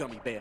gummy bear.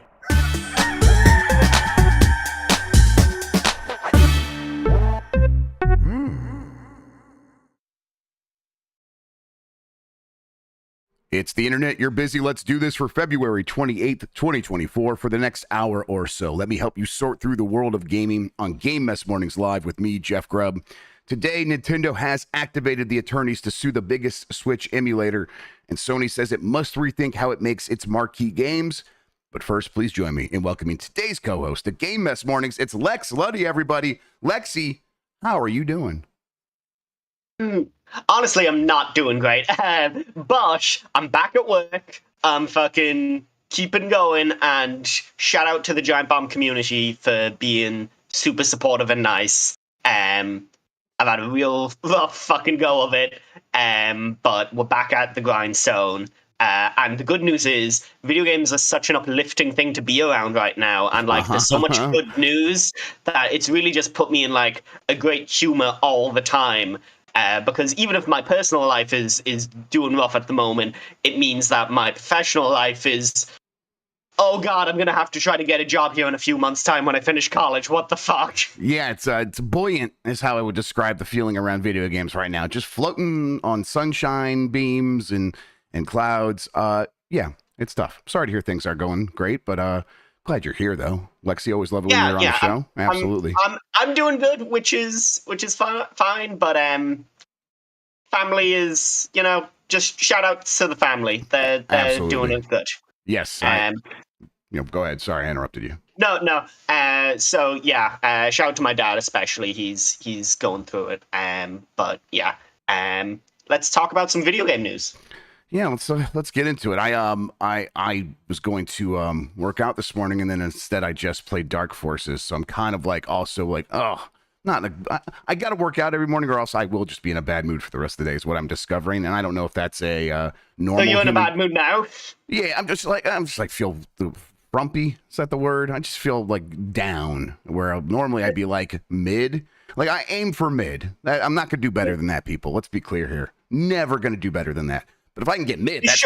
It's the internet. You're busy. Let's do this for February 28th, 2024 for the next hour or so. Let me help you sort through the world of gaming on Game Mess Mornings Live with me, Jeff Grubb. Today, Nintendo has activated the attorneys to sue the biggest Switch emulator, and Sony says it must rethink how it makes its marquee games. But first, please join me in welcoming today's co-host at Game Mess Mornings. It's Lex Luddy, everybody. Lexi, how are you doing? Honestly, I'm not doing great, but I'm back at work. I'm fucking keeping going, and shout out to the giantbomb community for being super supportive and nice. I've had a real rough fucking go of it, but we're back at the grindstone. And the good news is, video games are such an uplifting thing to be around right now, and there's so much good news that it's really just put me in like a great humor all the time. Because even if my personal life is doing rough at the moment, it means that my professional life is, oh god, I'm gonna have to try to get a job here in a few months' time when I finish college. What the fuck? Yeah, it's buoyant is how I would describe the feeling around video games right now. Just floating on sunshine beams and clouds. Yeah, it's tough. Sorry to hear things are going great, but glad you're here though. Lexi, always love it when you're on the show. Absolutely. I'm doing good, which is fine, but family is, just shout out to the family. They're doing it good. Yes. Go ahead. Sorry, I interrupted you. No. So yeah, shout out to my dad especially. He's going through it. But yeah. Let's talk about some video game news. Yeah, let's get into it. I was going to work out this morning, and then instead I just played Dark Forces. So I'm kind of I got to work out every morning, or else I will just be in a bad mood for the rest of the day. Is what I'm discovering, and I don't know if that's a normal. So you're in a bad mood now? Yeah, I'm just feel frumpy. Is that the word? I just feel down. Where normally I'd be mid. I aim for mid. I'm not gonna do better than that, people. Let's be clear here. Never gonna do better than that. But if I can get mid, this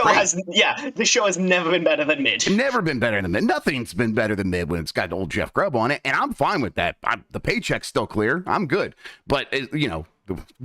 show has never been better than mid. Never been better than mid. Nothing's been better than mid when it's got old Jeff Grubb on it, and I'm fine with that. The paycheck's still clear. I'm good. But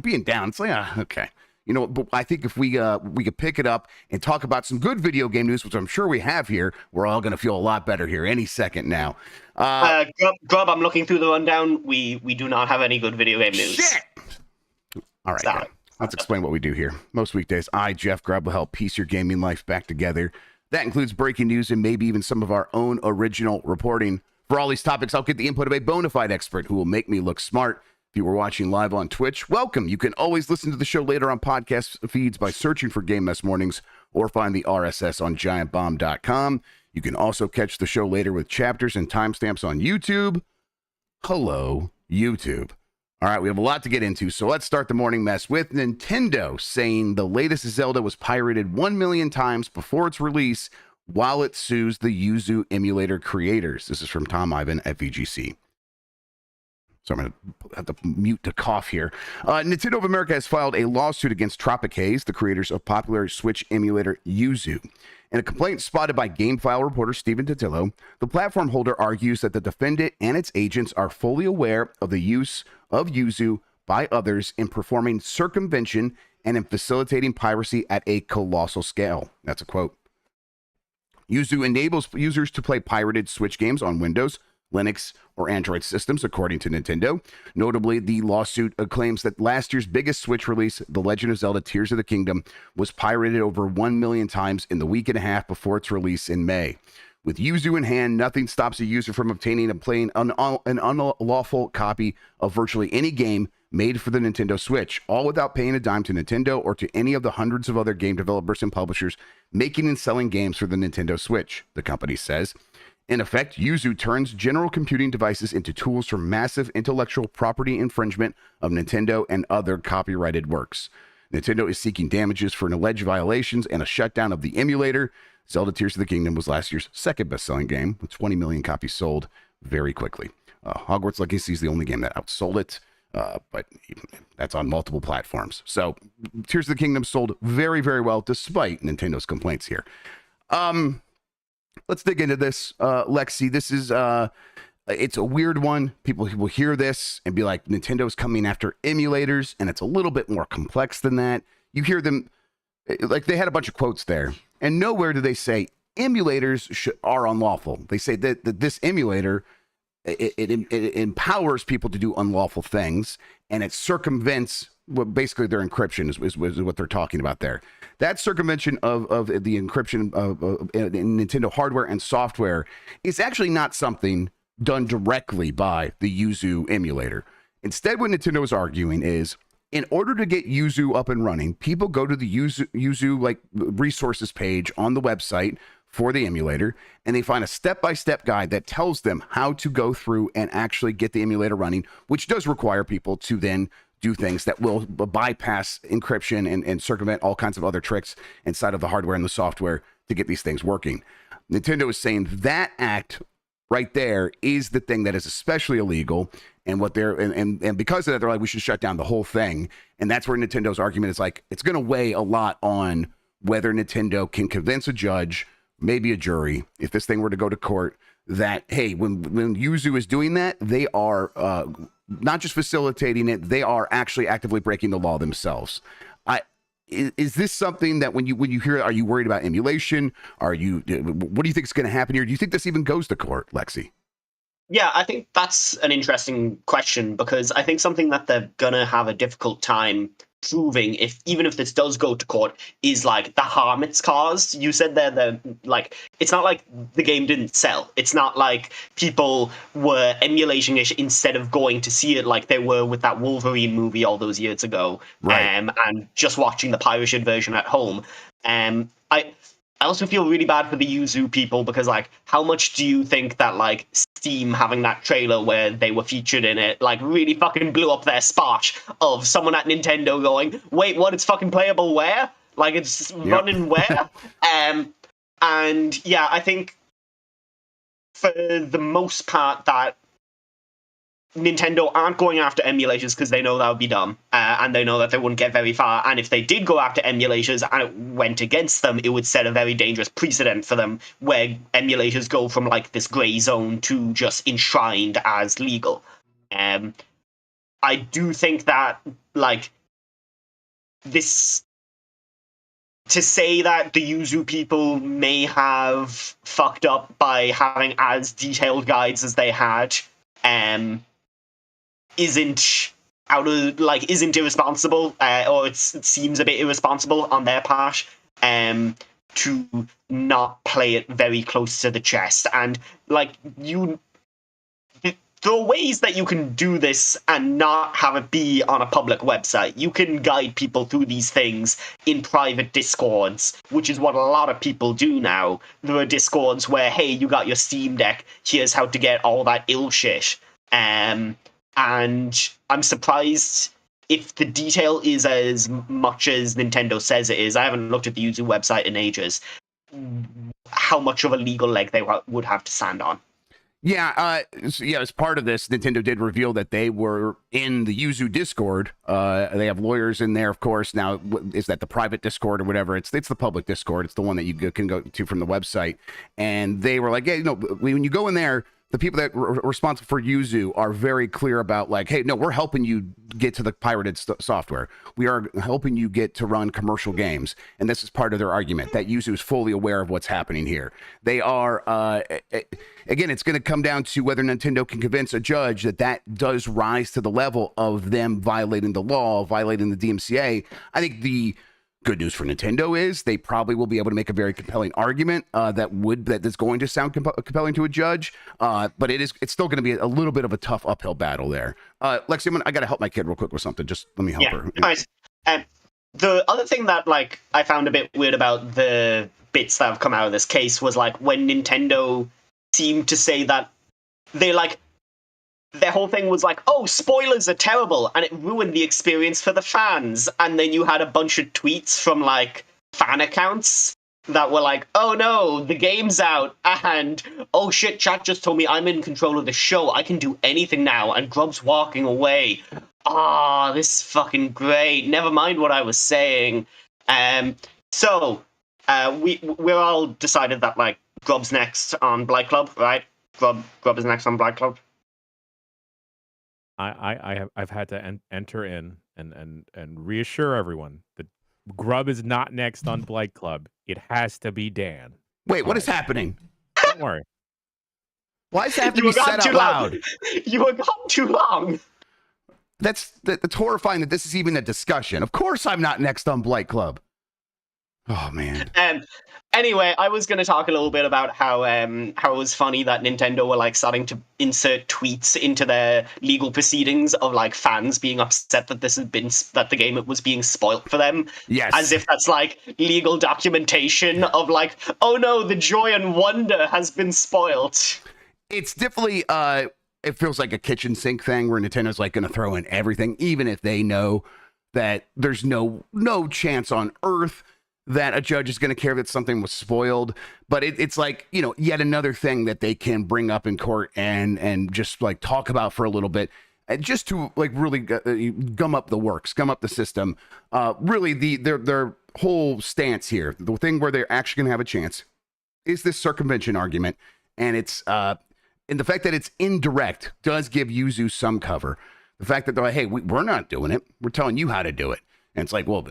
being down, it's okay. But I think if we could pick it up and talk about some good video game news, which I'm sure we have here, we're all going to feel a lot better here any second now. Grubb, I'm looking through the rundown. We do not have any good video game news. Shit! All right, let's explain what we do here. Most weekdays, I, Jeff Grubb, will help piece your gaming life back together. That includes breaking news and maybe even some of our own original reporting. For all these topics, I'll get the input of a bona fide expert who will make me look smart. If you were watching live on Twitch, welcome. You can always listen to the show later on podcast feeds by searching for Game Mess Mornings or find the RSS on giantbomb.com. You can also catch the show later with chapters and timestamps on YouTube. Hello, YouTube. All right, we have a lot to get into, so let's start the morning mess with Nintendo saying the latest Zelda was pirated 1 million times before its release while it sues the Yuzu emulator creators. This is from Tom Ivan at VGC. So I'm going to have to mute to cough here. Nintendo of America has filed a lawsuit against Tropic Haze, the creators of popular Switch emulator Yuzu. In a complaint spotted by GameFile reporter Stephen Totillo, the platform holder argues that the defendant and its agents are fully aware of the use of Yuzu by others in performing circumvention and in facilitating piracy at a colossal scale. That's a quote. Yuzu enables users to play pirated Switch games on Windows, Linux, or Android systems, according to Nintendo. Notably, the lawsuit claims that last year's biggest Switch release, The Legend of Zelda Tears of the Kingdom, was pirated over 1 million times in the week and a half before its release in May. With Yuzu in hand, nothing stops a user from obtaining and playing an unlawful copy of virtually any game made for the Nintendo Switch, all without paying a dime to Nintendo or to any of the hundreds of other game developers and publishers making and selling games for the Nintendo Switch, the company says. In effect, Yuzu turns general computing devices into tools for massive intellectual property infringement of Nintendo and other copyrighted works. Nintendo is seeking damages for alleged violations and a shutdown of the emulator. Zelda Tears of the Kingdom was last year's second best-selling game, with 20 million copies sold very quickly. Hogwarts Legacy is the only game that outsold it, but that's on multiple platforms. So Tears of the Kingdom sold very, very well, despite Nintendo's complaints here. let's dig into this. Lexi, this is it's a weird one. People will hear this and be like, Nintendo's coming after emulators, and it's a little bit more complex than that. You hear them, like they had a bunch of quotes there, and nowhere do they say emulators are unlawful. They say that this emulator, it empowers people to do unlawful things, and it circumvents basically their encryption is what they're talking about there. That circumvention of the encryption of Nintendo hardware and software is actually not something done directly by the Yuzu emulator. Instead, what Nintendo is arguing is, in order to get Yuzu up and running, people go to the Yuzu like resources page on the website for the emulator, and they find a step-by-step guide that tells them how to go through and actually get the emulator running, which does require people to then do things that will bypass encryption and circumvent all kinds of other tricks inside of the hardware and the software to get these things working. Nintendo is saying that act right there is the thing that is especially illegal, and what they're and because of that, they're like, we should shut down the whole thing. And that's where Nintendo's argument is like, it's going to weigh a lot on whether Nintendo can convince a judge, maybe a jury, if this thing were to go to court, that hey, when Yuzu is doing that, they are not just facilitating it, they are actually actively breaking the law themselves. Is this something that when you hear it, are you worried about emulation? What do you think is going to happen here? Do you think this even goes to court, Lexi? Yeah, I think that's an interesting question, because I think something that they're gonna have a difficult time proving, even if this does go to court, is like the harm it's caused. You said there, like, it's not like the game didn't sell. It's not like people were emulating it instead of going to see it like they were with that Wolverine movie all those years ago, right. And just watching the pirated version at home. I also feel really bad for the Yuzu people, because, like, how much do you think that, like, Steam having that trailer where they were featured in it, like, really fucking blew up their spot of someone at Nintendo going, wait, what, it's fucking playable where? Like, it's running where? And, yeah, I think for the most part that Nintendo aren't going after emulators because they know that would be dumb, and they know that they wouldn't get very far. And if they did go after emulators and it went against them, it would set a very dangerous precedent for them, where emulators go from like this grey zone to just enshrined as legal. I do think that like this, to say that the Yuzu people may have fucked up by having as detailed guides as they had, isn't irresponsible, or it seems a bit irresponsible on their part, to not play it very close to the chest. And like, there are ways that you can do this and not have it be on a public website. You can guide people through these things in private discords, which is what a lot of people do now. There are discords where, hey, you got your Steam Deck, here's how to get all that ill shit. And I'm surprised if the detail is as much as Nintendo says it is. I haven't looked at the Yuzu website in ages. How much of a legal leg they would have to stand on. Yeah, as part of this, Nintendo did reveal that they were in the Yuzu Discord. They have lawyers in there, of course. Now, is that the private Discord or whatever? It's the public Discord. It's the one that you can go to from the website. And they were like, hey, when you go in there, the people that are responsible for Yuzu are very clear about like, hey, no, we're helping you get to the pirated software. We are helping you get to run commercial games. And this is part of their argument, that Yuzu is fully aware of what's happening here. They are, again, it's going to come down to whether Nintendo can convince a judge that does rise to the level of them violating the law, violating the DMCA. I think the good news for Nintendo is they probably will be able to make a very compelling argument that is going to sound compelling to a judge, but it's still going to be a little bit of a tough uphill battle there. Lexi, I got to help my kid real quick with something. Just let me help her. Nice. The other thing that like I found a bit weird about the bits that have come out of this case was like when Nintendo seemed to say that they like, their whole thing was like, oh, spoilers are terrible, and it ruined the experience for the fans. And then you had a bunch of tweets from, like, fan accounts that were like, oh no, the game's out, and oh shit, chat just told me I'm in control of the show, I can do anything now, and Grubb's walking away. Ah, this is fucking great. Never mind what I was saying. So we're all decided that, like, Grubb's next on Blight Club, right? Grubb is next on Blight Club. I've had to enter in and reassure everyone that Grubb is not next on Blight Club. It has to be Dan. Wait, what is happening? Don't worry. Why does it have to be said out loud? You were gone too long. That's horrifying that this is even a discussion. Of course I'm not next on Blight Club. Oh, man. Anyway, I was going to talk a little bit about how it was funny that Nintendo were like starting to insert tweets into their legal proceedings of like fans being upset that that the game was being spoilt for them. Yes. As if that's like legal documentation of like, oh no, the joy and wonder has been spoilt. It's definitely it feels like a kitchen sink thing where Nintendo's like going to throw in everything, even if they know that there's no chance on earth that a judge is going to care that something was spoiled. But it's like, you know, yet another thing that they can bring up in court and just like talk about for a little bit, just to like really gum up the works, gum up the system. Really, their whole stance here, the thing where they're actually going to have a chance, is this circumvention argument, and it's and the fact that it's indirect does give Yuzu some cover. The fact that they're like, hey, we're not doing it, we're telling you how to do it. And it's like, well,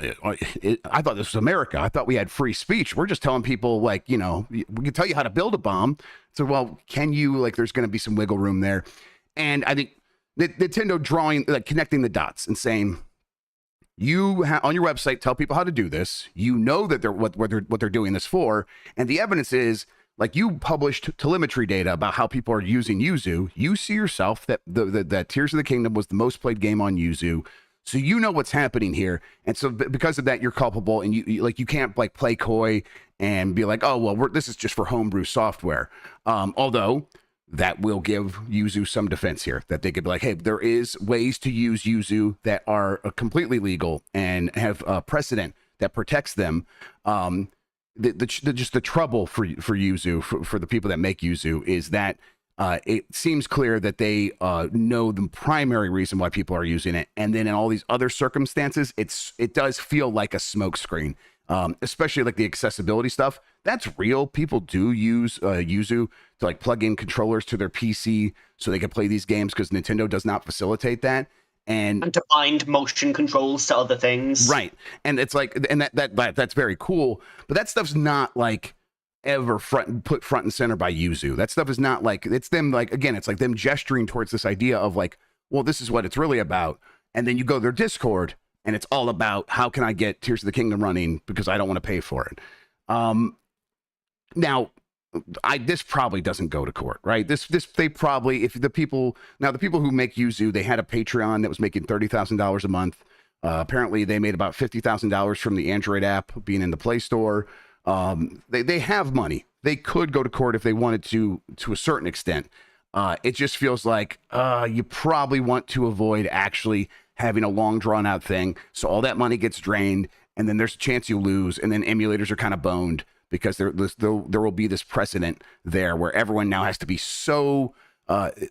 I thought this was America. I thought we had free speech. We're just telling people, like, you know, we can tell you how to build a bomb. So, well, can you, like, there's going to be some wiggle room there. And I think Nintendo connecting the dots and saying, you on your website, tell people how to do this. You know that they're what they're doing this for. And the evidence is, like, you published telemetry data about how people are using Yuzu. You see yourself that that Tears of the Kingdom was the most played game on Yuzu. So you know what's happening here, and so because of that, you're culpable, and you can't like play coy and be like, oh well, this is just for homebrew software. Although that will give Yuzu some defense here, that they could be like, hey, there is ways to use Yuzu that are completely legal and have a precedent that protects them. Just the trouble for Yuzu, for the people that make Yuzu, is that it seems clear that they know the primary reason why people are using it, and then in all these other circumstances, it does feel like a smokescreen, especially like the accessibility stuff. That's real. People do use Yuzu to like plug in controllers to their PC so they can play these games, because Nintendo does not facilitate that. And to bind motion controls to other things, right? And it's like, and that's very cool, but that stuff's not like ever put front and center by Yuzu. That stuff is not like, it's them, like, again, it's like them gesturing towards this idea of like, well, this is what it's really about. And then you go to their Discord and it's all about, how can I get Tears of the Kingdom running because I don't want to pay for it. Now this probably doesn't go to court, right? They probably, if the people who make Yuzu, they had a Patreon that was making $30,000 a month. Apparently they made about $50,000 from the Android app being in the Play Store. They have money. They could go to court if they wanted to a certain extent. It just feels like you probably want to avoid actually having a long drawn out thing. So all that money gets drained, and then there's a chance you lose, and then emulators are kind of boned because there will be this precedent there where everyone now has to be so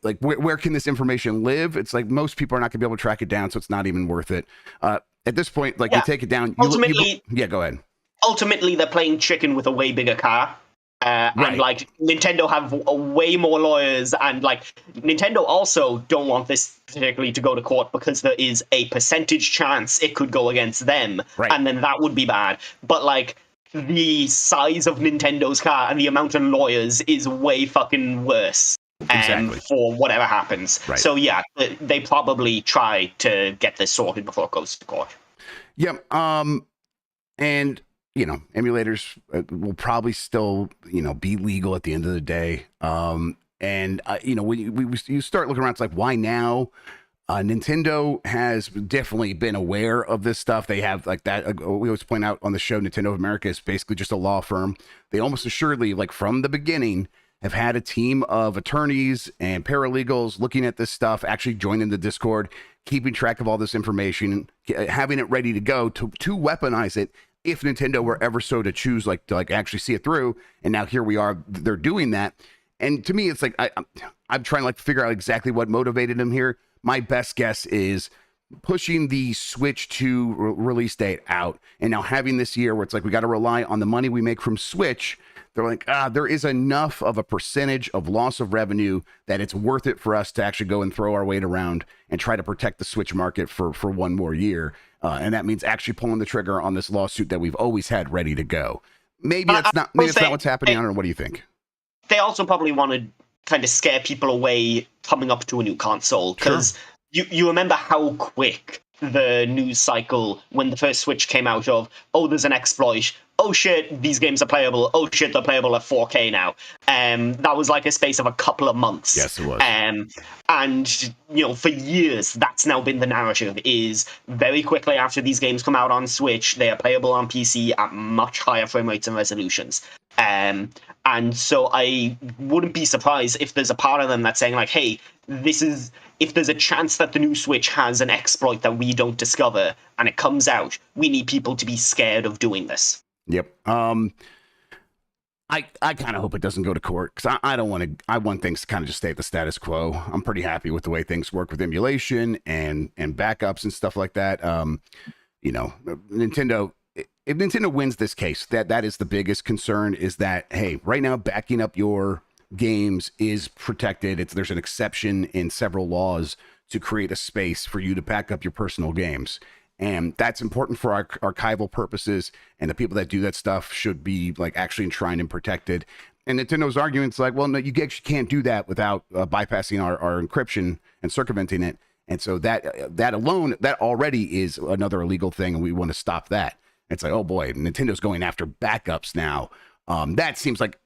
like, where can this information live? It's like most people are not going to be able to track it down, so it's not even worth it. At this point, like, you take it down. Ultimately, go ahead. Ultimately, they're playing chicken with a way bigger car. Right. And like, Nintendo have way more lawyers, and like, Nintendo also don't want this particularly to go to court because there is a percentage chance it could go against them, right, and then that would be bad. But like, the size of Nintendo's car and the amount of lawyers is way fucking worse. Exactly. For whatever happens. Right. So yeah, they probably try to get this sorted before it goes to court. Yeah. And you know, emulators will probably still, you know, be legal at the end of the day. And you know, when you start looking around, it's like, why now? Nintendo has definitely been aware of this stuff. They have, like, that. We always point out on the show, Nintendo of America is basically just a law firm. They almost assuredly, like, from the beginning, have had a team of attorneys and paralegals looking at this stuff, actually joining the Discord, keeping track of all this information, having it ready to go to weaponize it if Nintendo were ever so to choose, like, to actually see it through. And now here we are, they're doing that. And to me, it's like, I'm trying to, like, figure out exactly what motivated them here. My best guess is pushing the Switch 2 release date out, and now having this year where it's like, we got to rely on the money we make from Switch They're like, there is enough of a percentage of loss of revenue that it's worth it for us to actually go and throw our weight around and try to protect the Switch market for one more year. And that means actually pulling the trigger on this lawsuit that we've always had ready to go. Maybe that's not. Maybe it's not what's happening. I don't know. What do you think? They also probably want to kind of scare people away coming up to a new console, because you remember how quick the news cycle when the first Switch came out of, oh, there's an exploit, oh shit, these games are playable, oh shit, they're playable at 4K now. That was like a space of a couple of months. Yes, it was. And, for years, that's now been the narrative, is very quickly after these games come out on Switch, they are playable on PC at much higher frame rates and resolutions. And so I wouldn't be surprised if there's a part of them that's saying, like, hey, if there's a chance that the new Switch has an exploit that we don't discover and it comes out, we need people to be scared of doing this. Yep. I kind of hope it doesn't go to court, because I don't want to. I want things to kind of just stay at the status quo. I'm pretty happy with the way things work with emulation and backups and stuff like that. Nintendo. If Nintendo wins this case, that is the biggest concern, is that, hey, right now backing up your games is protected. There's an exception in several laws to create a space for you to back up your personal games. And that's important for our archival purposes. And the people that do that stuff should be like actually enshrined and protected. And Nintendo's argument's like, well, no, you actually can't do that without bypassing our encryption and circumventing it. And so that alone, that already is another illegal thing, and we want to stop that. It's like, oh boy, Nintendo's going after backups now. That seems like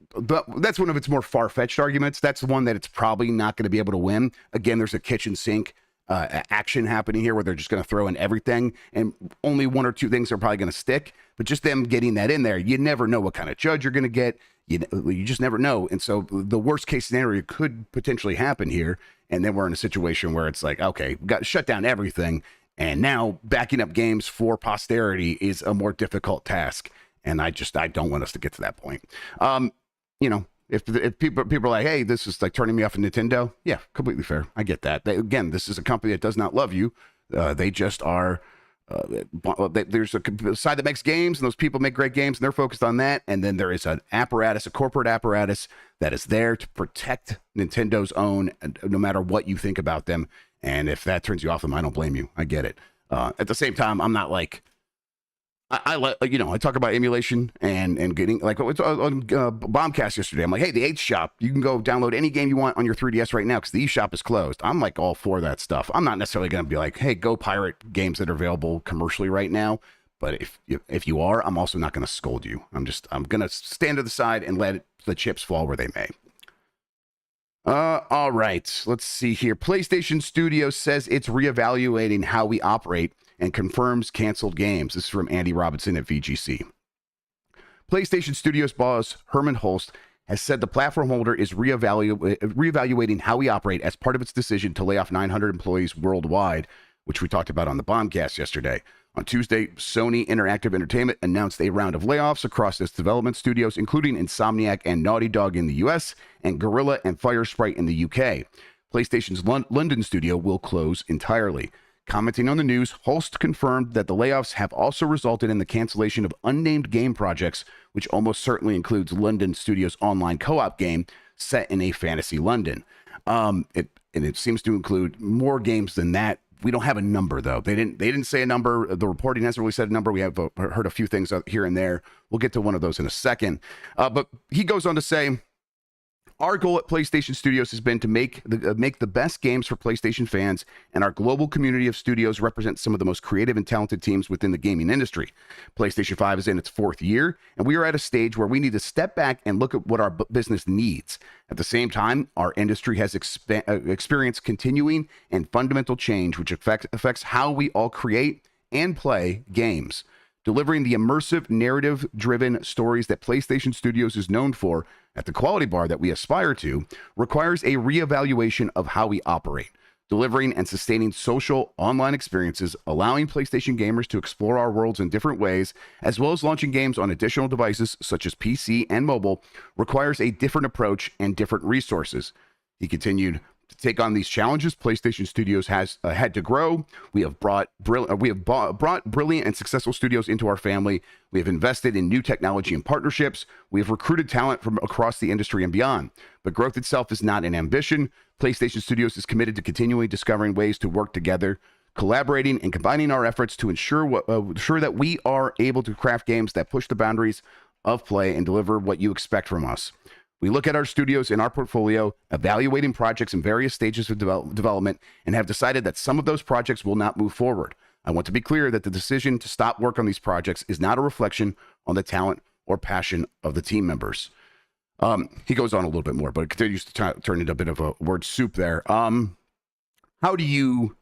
that's one of its more far-fetched arguments. That's the one that it's probably not going to be able to win. Again, there's a kitchen sink action happening here where they're just going to throw in everything, and only one or two things are probably going to stick. But just them getting that in there, you never know what kind of judge you're going to get. You just never know. And so the worst case scenario could potentially happen here. And then we're in a situation where it's like, okay, we've got to shut down everything. And now backing up games for posterity is a more difficult task. And I don't want us to get to that point. If people are like, hey, this is like turning me off of Nintendo. Yeah, completely fair. I get that. Again, this is a company that does not love you. They just are. There's a side that makes games, and those people make great games, and they're focused on that. And then there is an apparatus, a corporate apparatus that is there to protect Nintendo's own, no matter what you think about them. And if that turns you off them, I don't blame you. I get it. At the same time, I'm not like, I talk about emulation and getting, like on Bombcast yesterday. I'm like, hey, the 8th shop, you can go download any game you want on your 3DS right now because the eShop is closed. I'm like all for that stuff. I'm not necessarily going to be like, hey, go pirate games that are available commercially right now. But if you are, I'm also not going to scold you. I'm going to stand to the side and let the chips fall where they may. All right, let's see here. PlayStation Studios says it's reevaluating how we operate and confirms canceled games. This is from Andy Robinson at VGC. PlayStation Studios boss Herman Holst has said the platform holder is reevaluating how we operate as part of its decision to lay off 900 employees worldwide, which we talked about on the Bombcast yesterday. On Tuesday, Sony Interactive Entertainment announced a round of layoffs across its development studios, including Insomniac and Naughty Dog in the US and Guerrilla and Firesprite in the UK. PlayStation's London studio will close entirely. Commenting on the news, Holst confirmed that the layoffs have also resulted in the cancellation of unnamed game projects, which almost certainly includes London Studios' online co-op game set in a fantasy London. It seems to include more games than that. We don't have a number, though. They didn't say a number. The reporting hasn't really said a number. We have heard a few things here and there. We'll get to one of those in a second. But he goes on to say, our goal at PlayStation Studios has been to make the best games for PlayStation fans, and our global community of studios represents some of the most creative and talented teams within the gaming industry. PlayStation 5 is in its 4th year, and we are at a stage where we need to step back and look at what our business needs. At the same time, our industry has experienced continuing and fundamental change, which affects how we all create and play games. Delivering the immersive, narrative-driven stories that PlayStation Studios is known for at the quality bar that we aspire to requires a reevaluation of how we operate. Delivering and sustaining social online experiences, allowing PlayStation gamers to explore our worlds in different ways, as well as launching games on additional devices such as PC and mobile, requires a different approach and different resources. He continued, To take on these challenges, PlayStation Studios has had to grow. We have brought brilliant and successful studios into our family. We have invested in new technology and partnerships. We have recruited talent from across the industry and beyond. But growth itself is not an ambition. PlayStation Studios is committed to continually discovering ways to work together, collaborating and combining our efforts to ensure that we are able to craft games that push the boundaries of play and deliver what you expect from us. We look at our studios in our portfolio, evaluating projects in various stages of development, and have decided that some of those projects will not move forward. I want to be clear that the decision to stop work on these projects is not a reflection on the talent or passion of the team members. He goes on a little bit more, but it continues to turn into a bit of a word soup there. How do you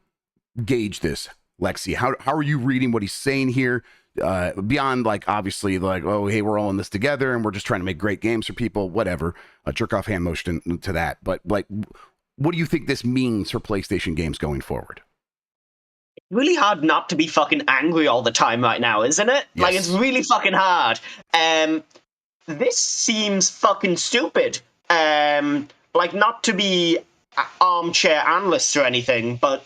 gauge this, Lexi? How are you reading what he's saying here? Beyond like obviously like, oh hey, we're all in this together and we're just trying to make great games for people, whatever, a jerk off hand motion to that, but like what do you think this means for PlayStation games going forward? Really hard not to be fucking angry all the time right now, isn't it? Yes. Like it's really fucking hard. This seems fucking stupid. Like not to be armchair analysts or anything, but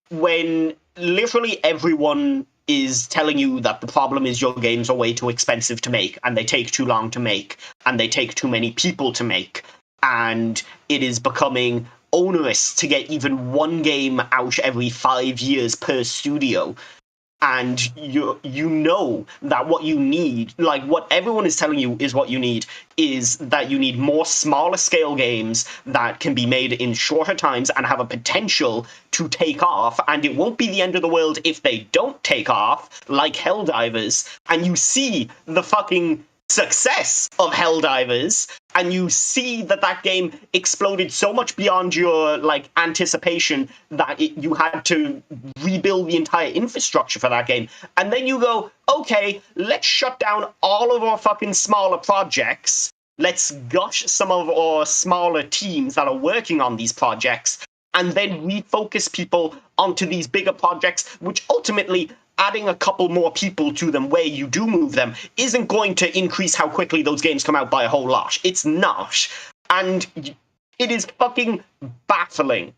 when literally everyone is telling you that the problem is your games are way too expensive to make, and they take too long to make, and they take too many people to make, and it is becoming onerous to get even one game out every 5 years per studio. And you know that what you need, like what everyone is telling you is what you need, is that you need more smaller scale games that can be made in shorter times and have a potential to take off. And it won't be the end of the world if they don't take off, like Helldivers. And you see the fucking success of Helldivers, and you see that that game exploded so much beyond your like anticipation that you had to rebuild the entire infrastructure for that game. And then you go, okay, let's shut down all of our fucking smaller projects. Let's gush some of our smaller teams that are working on these projects, and then refocus people onto these bigger projects, which ultimately adding a couple more people to them where you do move them isn't going to increase how quickly those games come out by a whole lot. It's not. And it is fucking baffling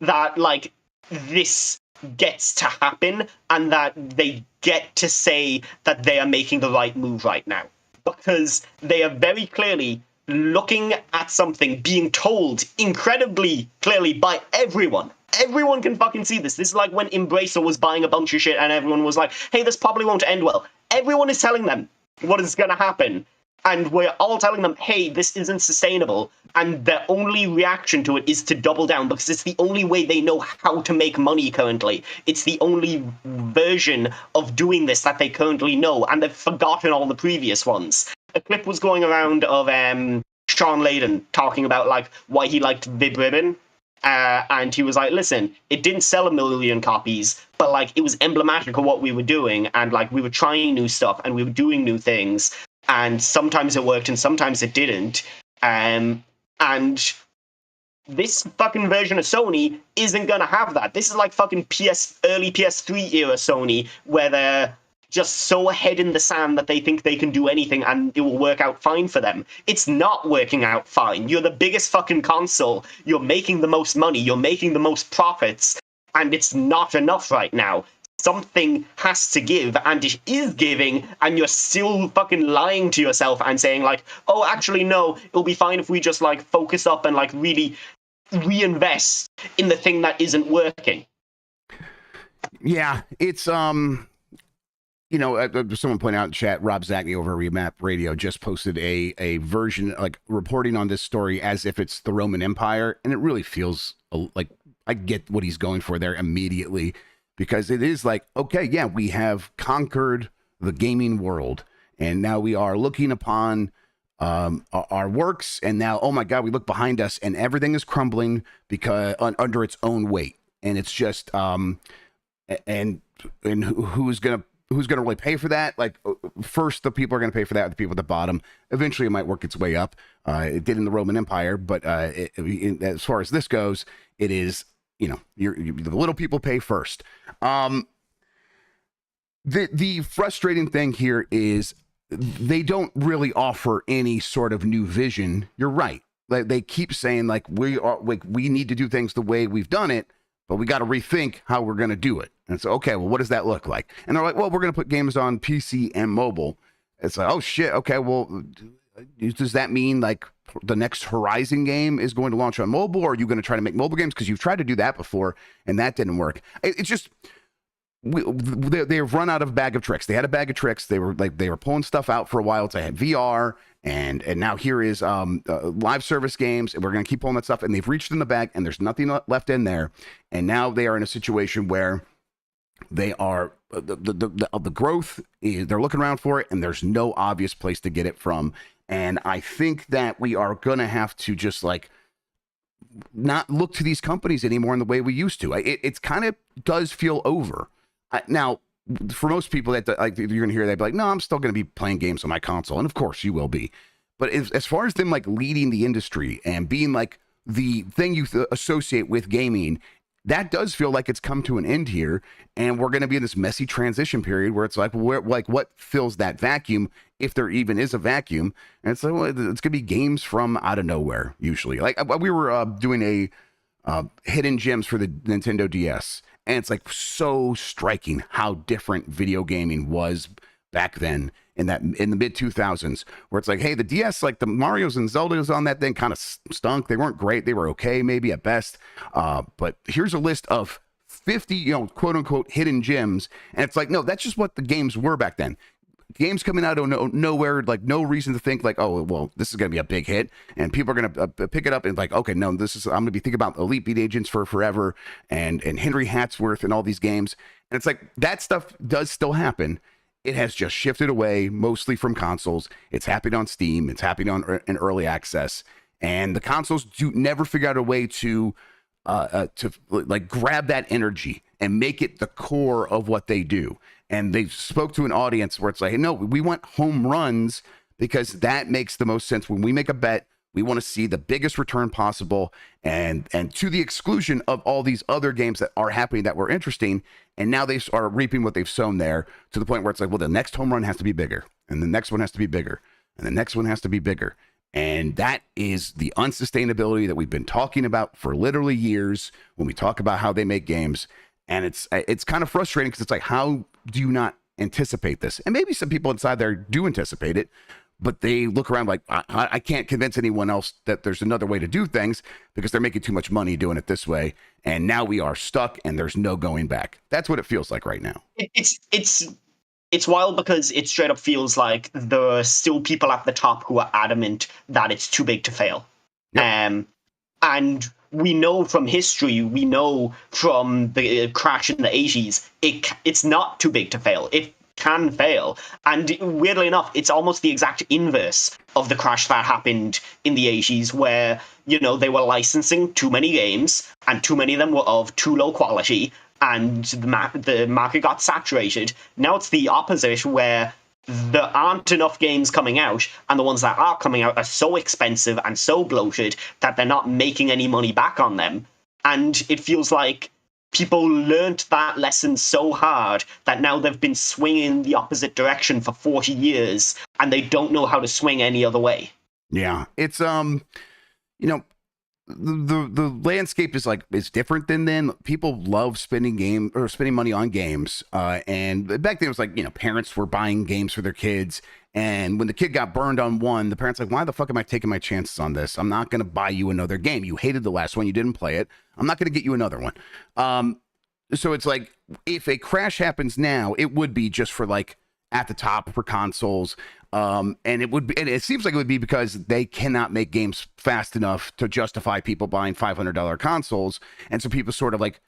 that, like, this gets to happen and that they get to say that they are making the right move right now. Because they are very clearly looking at something, being told incredibly clearly by everyone. Everyone can fucking see this. This is like when Embracer was buying a bunch of shit and everyone was like, hey, this probably won't end well. Everyone is telling them what is going to happen. And we're all telling them, hey, this isn't sustainable. And their only reaction to it is to double down because it's the only way they know how to make money currently. It's the only version of doing this that they currently know. And they've forgotten all the previous ones. A clip was going around of Sean Layden talking about like why he liked Vib Ribbon. And he was like, listen, it didn't sell 1 million copies, but like it was emblematic of what we were doing. And like we were trying new stuff and we were doing new things. And sometimes it worked and sometimes it didn't. And this fucking version of Sony isn't going to have that. This is like fucking early PS3 era Sony, where they're just so ahead in the sand that they think they can do anything and it will work out fine for them. It's not working out fine. You're the biggest fucking console. You're making the most money. You're making the most profits. And it's not enough right now. Something has to give, and it is giving, and you're still fucking lying to yourself and saying like, oh, actually, no, it'll be fine if we just like focus up and like really reinvest in the thing that isn't working. Yeah, it's you know, someone pointed out in chat, Rob Zachney over at Remap Radio just posted a version, like, reporting on this story as if it's the Roman Empire, and it really feels like I get what he's going for there immediately, because it is like, okay, yeah, we have conquered the gaming world, and now we are looking upon our works, and now, oh my God, we look behind us, and everything is crumbling because under its own weight, and it's just and who's gonna really pay for that? Like, first, the people are going to pay for that, the people at the bottom. Eventually, it might work its way up. It did in the Roman Empire, but as far as this goes, it is, you know, the little people pay first. The frustrating thing here is they don't really offer any sort of new vision. You're right. they keep saying like we need to do things the way we've done it, but we got to rethink how we're going to do it. And so, okay, well, what does that look like? And they're like, well, we're going to put games on PC and mobile. It's like, oh shit, okay, well, does that mean like the next Horizon game is going to launch on mobile, or are you going to try to make mobile games? Because you've tried to do that before and that didn't work. It's just they've run out of a bag of tricks. They had a bag of tricks. They were pulling stuff out for a while. They had VR, and now here is live service games, and we're going to keep pulling that stuff. And they've reached in the bag, and there's nothing left in there. And now they are in a situation where they are the growth is, they're looking around for it, and there's no obvious place to get it from. And I think that we are going to have to just like not look to these companies anymore in the way we used to. It's kind of does feel over. Now, for most people that like you're going to hear, they'd be like, no, I'm still going to be playing games on my console. And of course you will be. But as far as them like leading the industry and being like the thing you associate with gaming, that does feel like it's come to an end here. And we're going to be in this messy transition period where it's like, what fills that vacuum, if there even is a vacuum? And it's like, well, it's going to be games from out of nowhere, usually. Like we were doing a hidden gems for the Nintendo DS. And it's like so striking how different video gaming was back then in the mid 2000s, where it's like, hey, the DS, like the Marios and Zeldas on that thing kind of stunk. They weren't great. They were okay, maybe at best. But here's a list of 50, quote unquote hidden gems. And it's like, no, that's just what the games were back then. Games coming out of nowhere, like no reason to think like, oh, well, this is going to be a big hit and people are going to pick it up and like, okay, no, I'm going to be thinking about Elite Beat Agents for forever and Henry Hatsworth and all these games. And it's like that stuff does still happen. It has just shifted away mostly from consoles. It's happening on Steam. It's happening in early access. And the consoles never figure out a way to like grab that energy and make it the core of what they do. And they spoke to an audience where it's like, hey, no, we want home runs because that makes the most sense. When we make a bet, we want to see the biggest return possible and to the exclusion of all these other games that are happening that were interesting. And now they are reaping what they've sown there to the point where it's like, well, the next home run has to be bigger and the next one has to be bigger and the next one has to be bigger. And that is the unsustainability that we've been talking about for literally years when we talk about how they make games. And it's kind of frustrating because it's like, how do you not anticipate this? And maybe some people inside there do anticipate it, but they look around like, I can't convince anyone else that there's another way to do things because they're making too much money doing it this way. And now we are stuck and there's no going back. That's what it feels like right now. It's wild because it straight up feels like there are still people at the top who are adamant that it's too big to fail. Yep. And we know from history, we know from the crash in the 80s, it's not too big to fail. It can fail. And weirdly enough, it's almost the exact inverse of the crash that happened in the 80s where, they were licensing too many games and too many of them were of too low quality and the market got saturated. Now it's the opposite where there aren't enough games coming out, and the ones that are coming out are so expensive and so bloated that they're not making any money back on them. And it feels like people learnt that lesson so hard that now they've been swinging the opposite direction for 40 years, and they don't know how to swing any other way. Yeah, it's the landscape is different than then. People love spending money on games. And back then it was like, parents were buying games for their kids. And when the kid got burned on one, the parents like, why the fuck am I taking my chances on this? I'm not going to buy you another game. You hated the last one. You didn't play it. I'm not going to get you another one. So it's like, if a crash happens now, it would be just for like at the top for consoles. And it seems like it would be because they cannot make games fast enough to justify people buying $500 consoles. And so people sort of like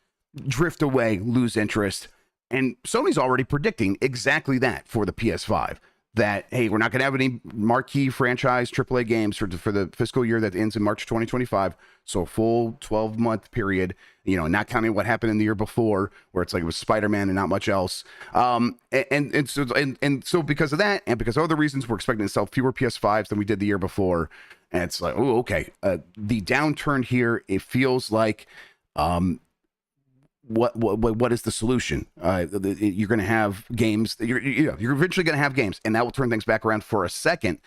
drift away, lose interest. And Sony's already predicting exactly that for the PS5. That, hey, we're not going to have any marquee franchise AAA games for the fiscal year that ends in March 2025. So a full 12-month period, not counting what happened in the year before, where it's like it was Spider-Man and not much else. And so because of that, and because of other reasons, we're expecting to sell fewer PS5s than we did the year before. And it's like, oh, okay. The downturn here, it feels like, what is the solution? You're going to have games. You're eventually going to have games, and that will turn things back around for a second.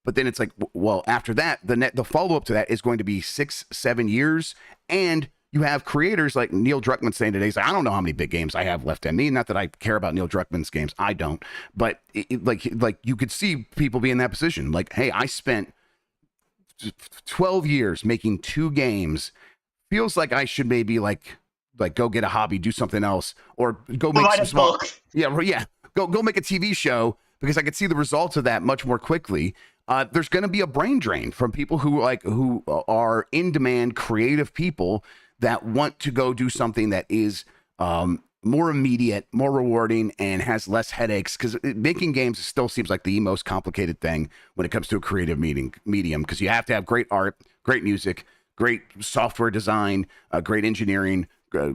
But then it's like, well, after that, the follow-up to that is going to be 6-7 years. And you have creators like Neil Druckmann saying today, I don't know how many big games I have left in me. Not that I care about Neil Druckmann's games. I don't. But like you could see people be in that position. Like, hey, I spent 12 years making 2 games. Feels like I should maybe like go get a hobby, do something else, or go make some small. Yeah. Go make a TV show, because I could see the results of that much more quickly. There's going to be a brain drain from people who are in demand, creative people that want to go do something that is more immediate, more rewarding, and has less headaches. Because making games still seems like the most complicated thing when it comes to a creative medium, because you have to have great art, great music, great software design, great engineering,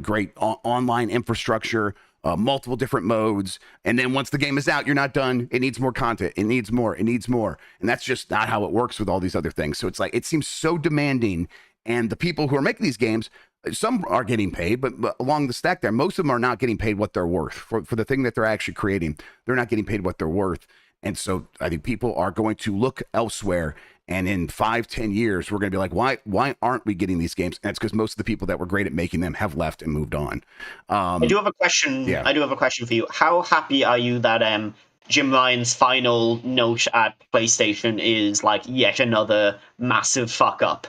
great online infrastructure, multiple different modes. And then once the game is out, you're not done. It needs more content. It needs more. It needs more. And that's just not how it works with all these other things. So it's like, it seems so demanding. And the people who are making these games, some are getting paid, but along the stack there, most of them are not getting paid what they're worth for the thing that they're actually creating. They're not getting paid what they're worth. And so I think people are going to look elsewhere. And in 5-10 years, we're going to be like, why aren't we getting these games? And it's because most of the people that were great at making them have left and moved on. I do have a question. Yeah. I do have a question for you. How happy are you that Jim Ryan's final note at PlayStation is like yet another massive fuck up?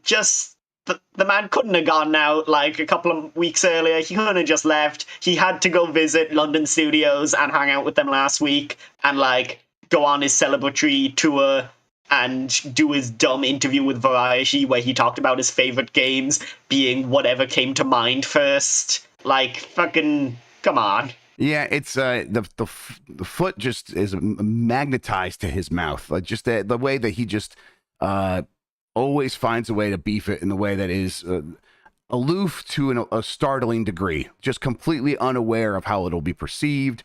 Just the man couldn't have gone out like a couple of weeks earlier. He couldn't have just left. He had to go visit London studios and hang out with them last week and go on his celebratory tour and do his dumb interview with Variety where he talked about his favorite games being whatever came to mind first. Fucking come on. Yeah, it's the foot just is magnetized to his mouth. Like just the way that he just always finds a way to beef it in the way that is aloof to a startling degree, just completely unaware of how it'll be perceived,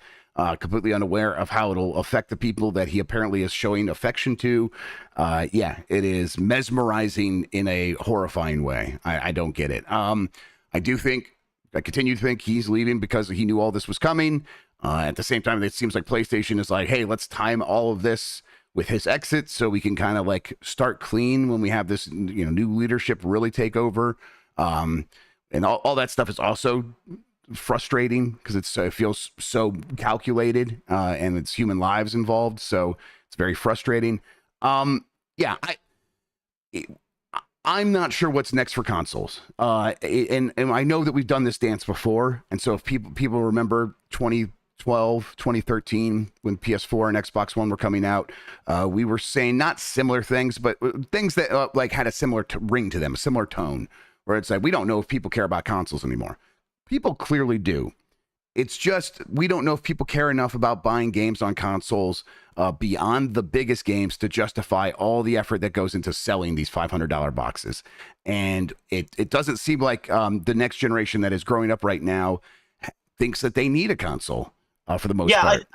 completely unaware of how it'll affect the people that he apparently is showing affection to. Yeah, it is mesmerizing in a horrifying way. I don't get it. I continue to think he's leaving because he knew all this was coming. At the same time, it seems like PlayStation is like, hey, let's time all of this with his exit so we can kind of start clean when we have this new leadership really take over. And all that stuff is also frustrating because it feels so calculated and it's human lives involved. So it's very frustrating. Yeah, I'm not sure what's next for consoles. And I know that we've done this dance before. And so if people remember 2012, 2013, when PS4 and Xbox One were coming out, we were saying not similar things, but things that had a similar ring to them, a similar tone, where it's like, we don't know if people care about consoles anymore. People clearly do. It's just, we don't know if people care enough about buying games on consoles beyond the biggest games to justify all the effort that goes into selling these $500 boxes. And it doesn't seem like the next generation that is growing up right now thinks that they need a console for the most part.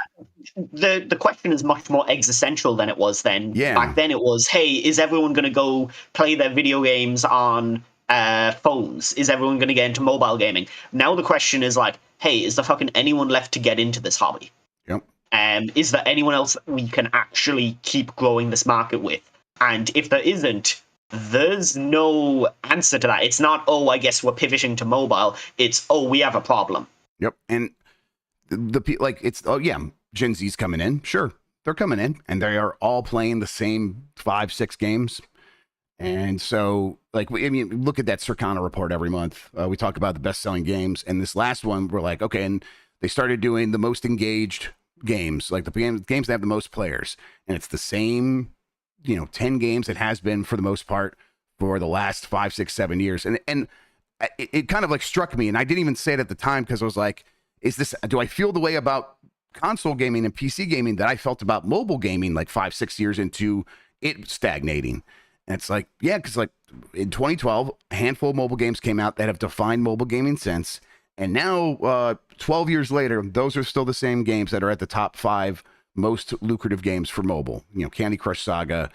The question is much more existential than it was then. Yeah. Back then it was, hey, is everyone going to go play their video games on phones? Is everyone going to get into mobile gaming? Now the question is hey, is there fucking anyone left to get into this hobby? Yep. Is there anyone else we can actually keep growing this market with? And if there isn't, there's no answer to that. It's not, oh, I guess we're pivoting to mobile. It's, oh, we have a problem. Yep. And Gen Z's coming in. Sure, they're coming in and they are all playing the same 5-6 games. And so, look at that Circana report every month. We talk about the best-selling games. And this last one, we're like, okay, and they started doing the most engaged games, the games that have the most players. And it's the same, 10 games it has been for the most part for the last 5, 6, 7 years. And it kind of struck me, and I didn't even say it at the time because I was like, do I feel the way about console gaming and PC gaming that I felt about mobile gaming 5, 6 years into it stagnating? And it's yeah, because in 2012, a handful of mobile games came out that have defined mobile gaming since. And now, 12 years later, those are still the same games that are at the top 5 most lucrative games for mobile. Candy Crush Saga,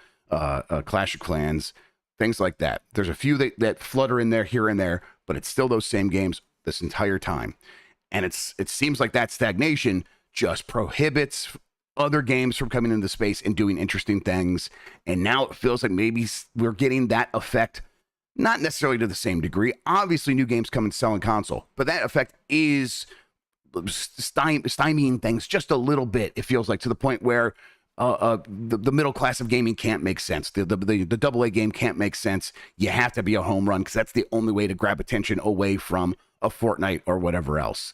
Clash of Clans, things like that. There's a few that flutter in there here and there, but it's still those same games this entire time. And it seems like that stagnation just prohibits other games from coming into the space and doing interesting things. And now it feels like maybe we're getting that effect, not necessarily to the same degree. Obviously, new games come and sell on console, but that effect is stymieing things just a little bit, it feels like, to the point where the middle class of gaming can't make sense. The AA game can't make sense. You have to be a home run because that's the only way to grab attention away from a Fortnite or whatever else.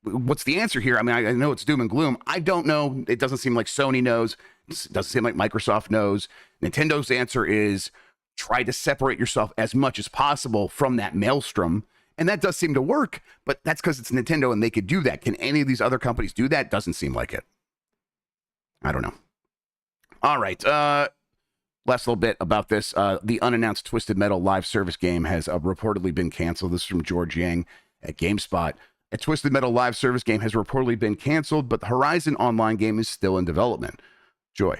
What's the answer here? I mean, I know it's doom and gloom. I don't know. It doesn't seem like Sony knows. It doesn't seem like Microsoft knows. Nintendo's answer is try to separate yourself as much as possible from that maelstrom. And that does seem to work, but that's because it's Nintendo and they could do that. Can any of these other companies do that? Doesn't seem like it. I don't know. All right. Last little bit about this. The unannounced Twisted Metal live service game has reportedly been canceled. This is from George Yang at GameSpot. A Twisted Metal live service game has reportedly been canceled, but the Horizon online game is still in development. Joy.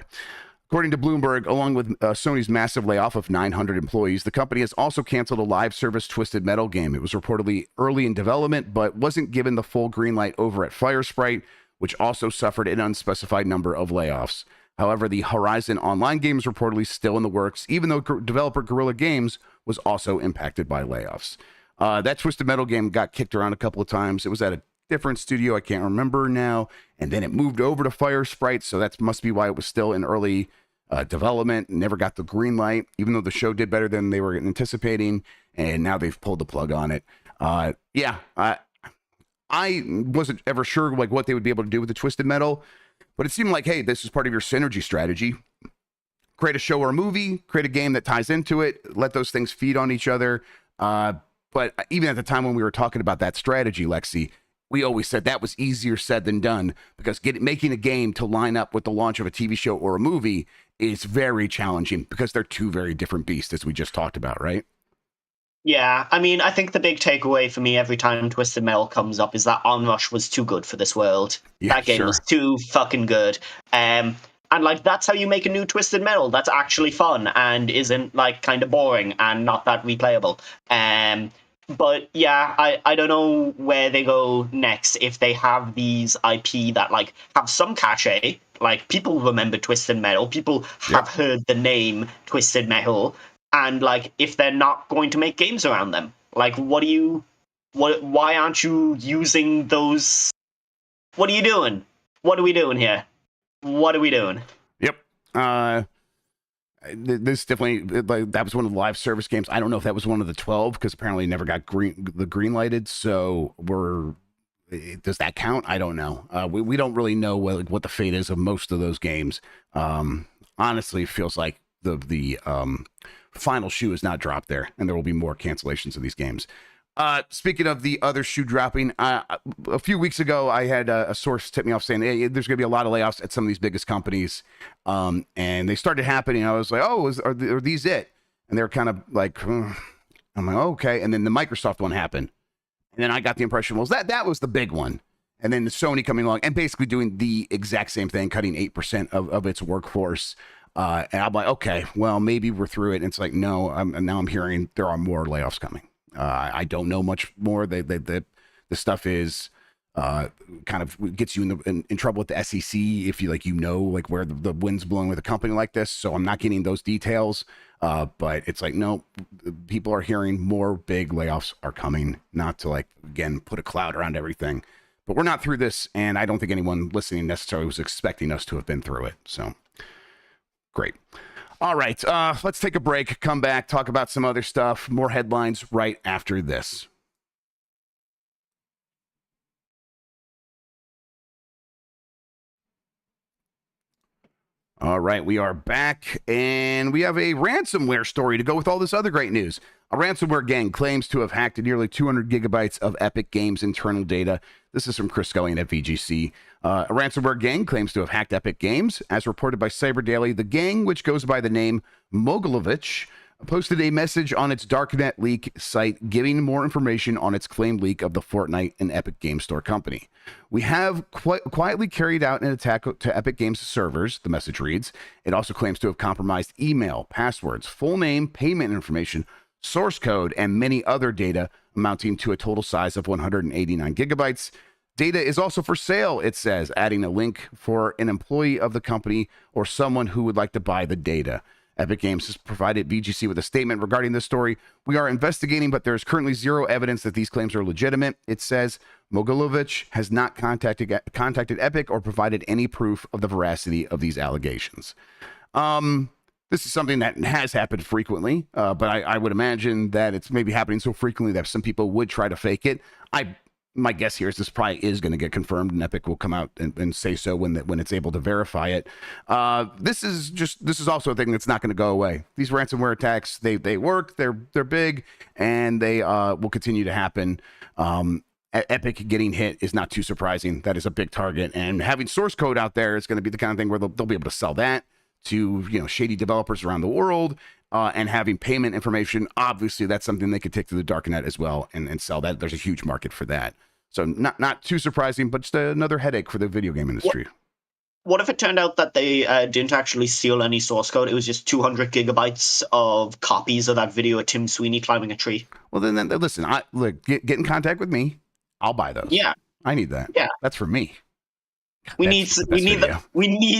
According to Bloomberg, along with Sony's massive layoff of 900 employees, the company has also canceled a live service Twisted Metal game. It was reportedly early in development, but wasn't given the full green light over at Firesprite, which also suffered an unspecified number of layoffs. However, the Horizon online game is reportedly still in the works, even though developer Guerrilla Games was also impacted by layoffs. That Twisted Metal game got kicked around a couple of times. It was at a different studio, I can't remember now, and then it moved over to Firesprite, so that must be why it was still in early development. Never got the green light, even though the show did better than they were anticipating, and now they've pulled the plug on it. I wasn't ever sure like what they would be able to do with the Twisted Metal, but it seemed like, hey, this is part of your synergy strategy. Create a show or a movie, create a game that ties into it, let those things feed on each other. But even at the time when we were talking about that strategy, Lexi, we always said that was easier said than done, because making a game to line up with the launch of a TV show or a movie is very challenging because they're two very different beasts, as we just talked about, right? Yeah, I mean, I think the big takeaway for me every time Twisted Metal comes up is that Onrush was too good for this world. Yeah, that game was too fucking good. And like, that's how you make a new Twisted Metal that's actually fun and isn't like kind of boring and not that replayable. But yeah, I don't know where they go next if they have these IP that like have some cachet. Like, people remember Twisted Metal, people have heard the name Twisted Metal, and like, if they're not going to make games around them, like, why aren't you using those? What are you doing? What are we doing here? What are we doing? Yep. This definitely, like, that was one of the live service games. I don't know if that was one of the 12 because apparently it never got green lighted. So does that count? I don't know. We don't really know what the fate is of most of those games. Honestly, it feels like the final shoe is not dropped there, and there will be more cancellations of these games. Speaking of the other shoe dropping, a few weeks ago, I had a source tip me off saying, hey, there's going to be a lot of layoffs at some of these biggest companies. And they started happening. I was like, oh, are these it? And they're kind of like, I'm like, okay. And then the Microsoft one happened. And then I got the impression, well, that was the big one. And then the Sony coming along and basically doing the exact same thing, cutting 8% of its workforce. And I'm like, okay, well, maybe we're through it. And it's like, no, now I'm hearing there are more layoffs coming. I don't know much more. The stuff is kind of gets you in trouble with the SEC if you like where the wind's blowing with a company like this. So I'm not getting those details. But it's like, no, people are hearing more big layoffs are coming. Not to like, again, put a cloud around everything, but we're not through this, and I don't think anyone listening necessarily was expecting us to have been through it. So great. All right, let's take a break, come back, talk about some other stuff, more headlines right after this. All right, we are back, and we have a ransomware story to go with all this other great news. A ransomware gang claims to have hacked nearly 200 gigabytes of Epic Games' internal data. This is from Chris Scullion at VGC. A ransomware gang claims to have hacked Epic Games. As reported by Cyber Daily, the gang, which goes by the name Mogilovich, posted a message on its Darknet leak site giving more information on its claimed leak of the Fortnite and Epic Game Store company. We have quietly carried out an attack to Epic Games servers, the message reads. It also claims to have compromised email, passwords, full name, payment information, source code, and many other data amounting to a total size of 189 gigabytes. Data is also for sale, it says, adding a link for an employee of the company or someone who would like to buy the data. Epic Games has provided VGC with a statement regarding this story. We are investigating, but there is currently zero evidence that these claims are legitimate. It says Mogilevich has not contacted Epic or provided any proof of the veracity of these allegations. This is something that has happened frequently, but I would imagine that it's maybe happening so frequently that some people would try to fake it. My guess here is this probably is going to get confirmed, and Epic will come out and say so when it's able to verify it. This is also a thing that's not going to go away. These ransomware attacks, they work, they're big, and they will continue to happen. Epic getting hit is not too surprising. That is a big target, and having source code out there is going to be the kind of thing where they'll be able to sell that to shady developers around the world. And having payment information, obviously that's something they could take to the darknet as well and sell that. There's a huge market for that. So not too surprising, but just another headache for the video game industry. What if it turned out that they didn't actually steal any source code? It was just 200 gigabytes of copies of that video of Tim Sweeney climbing a tree. Well, then listen, get in contact with me. I'll buy those. Yeah. I need that. Yeah. That's for me. We need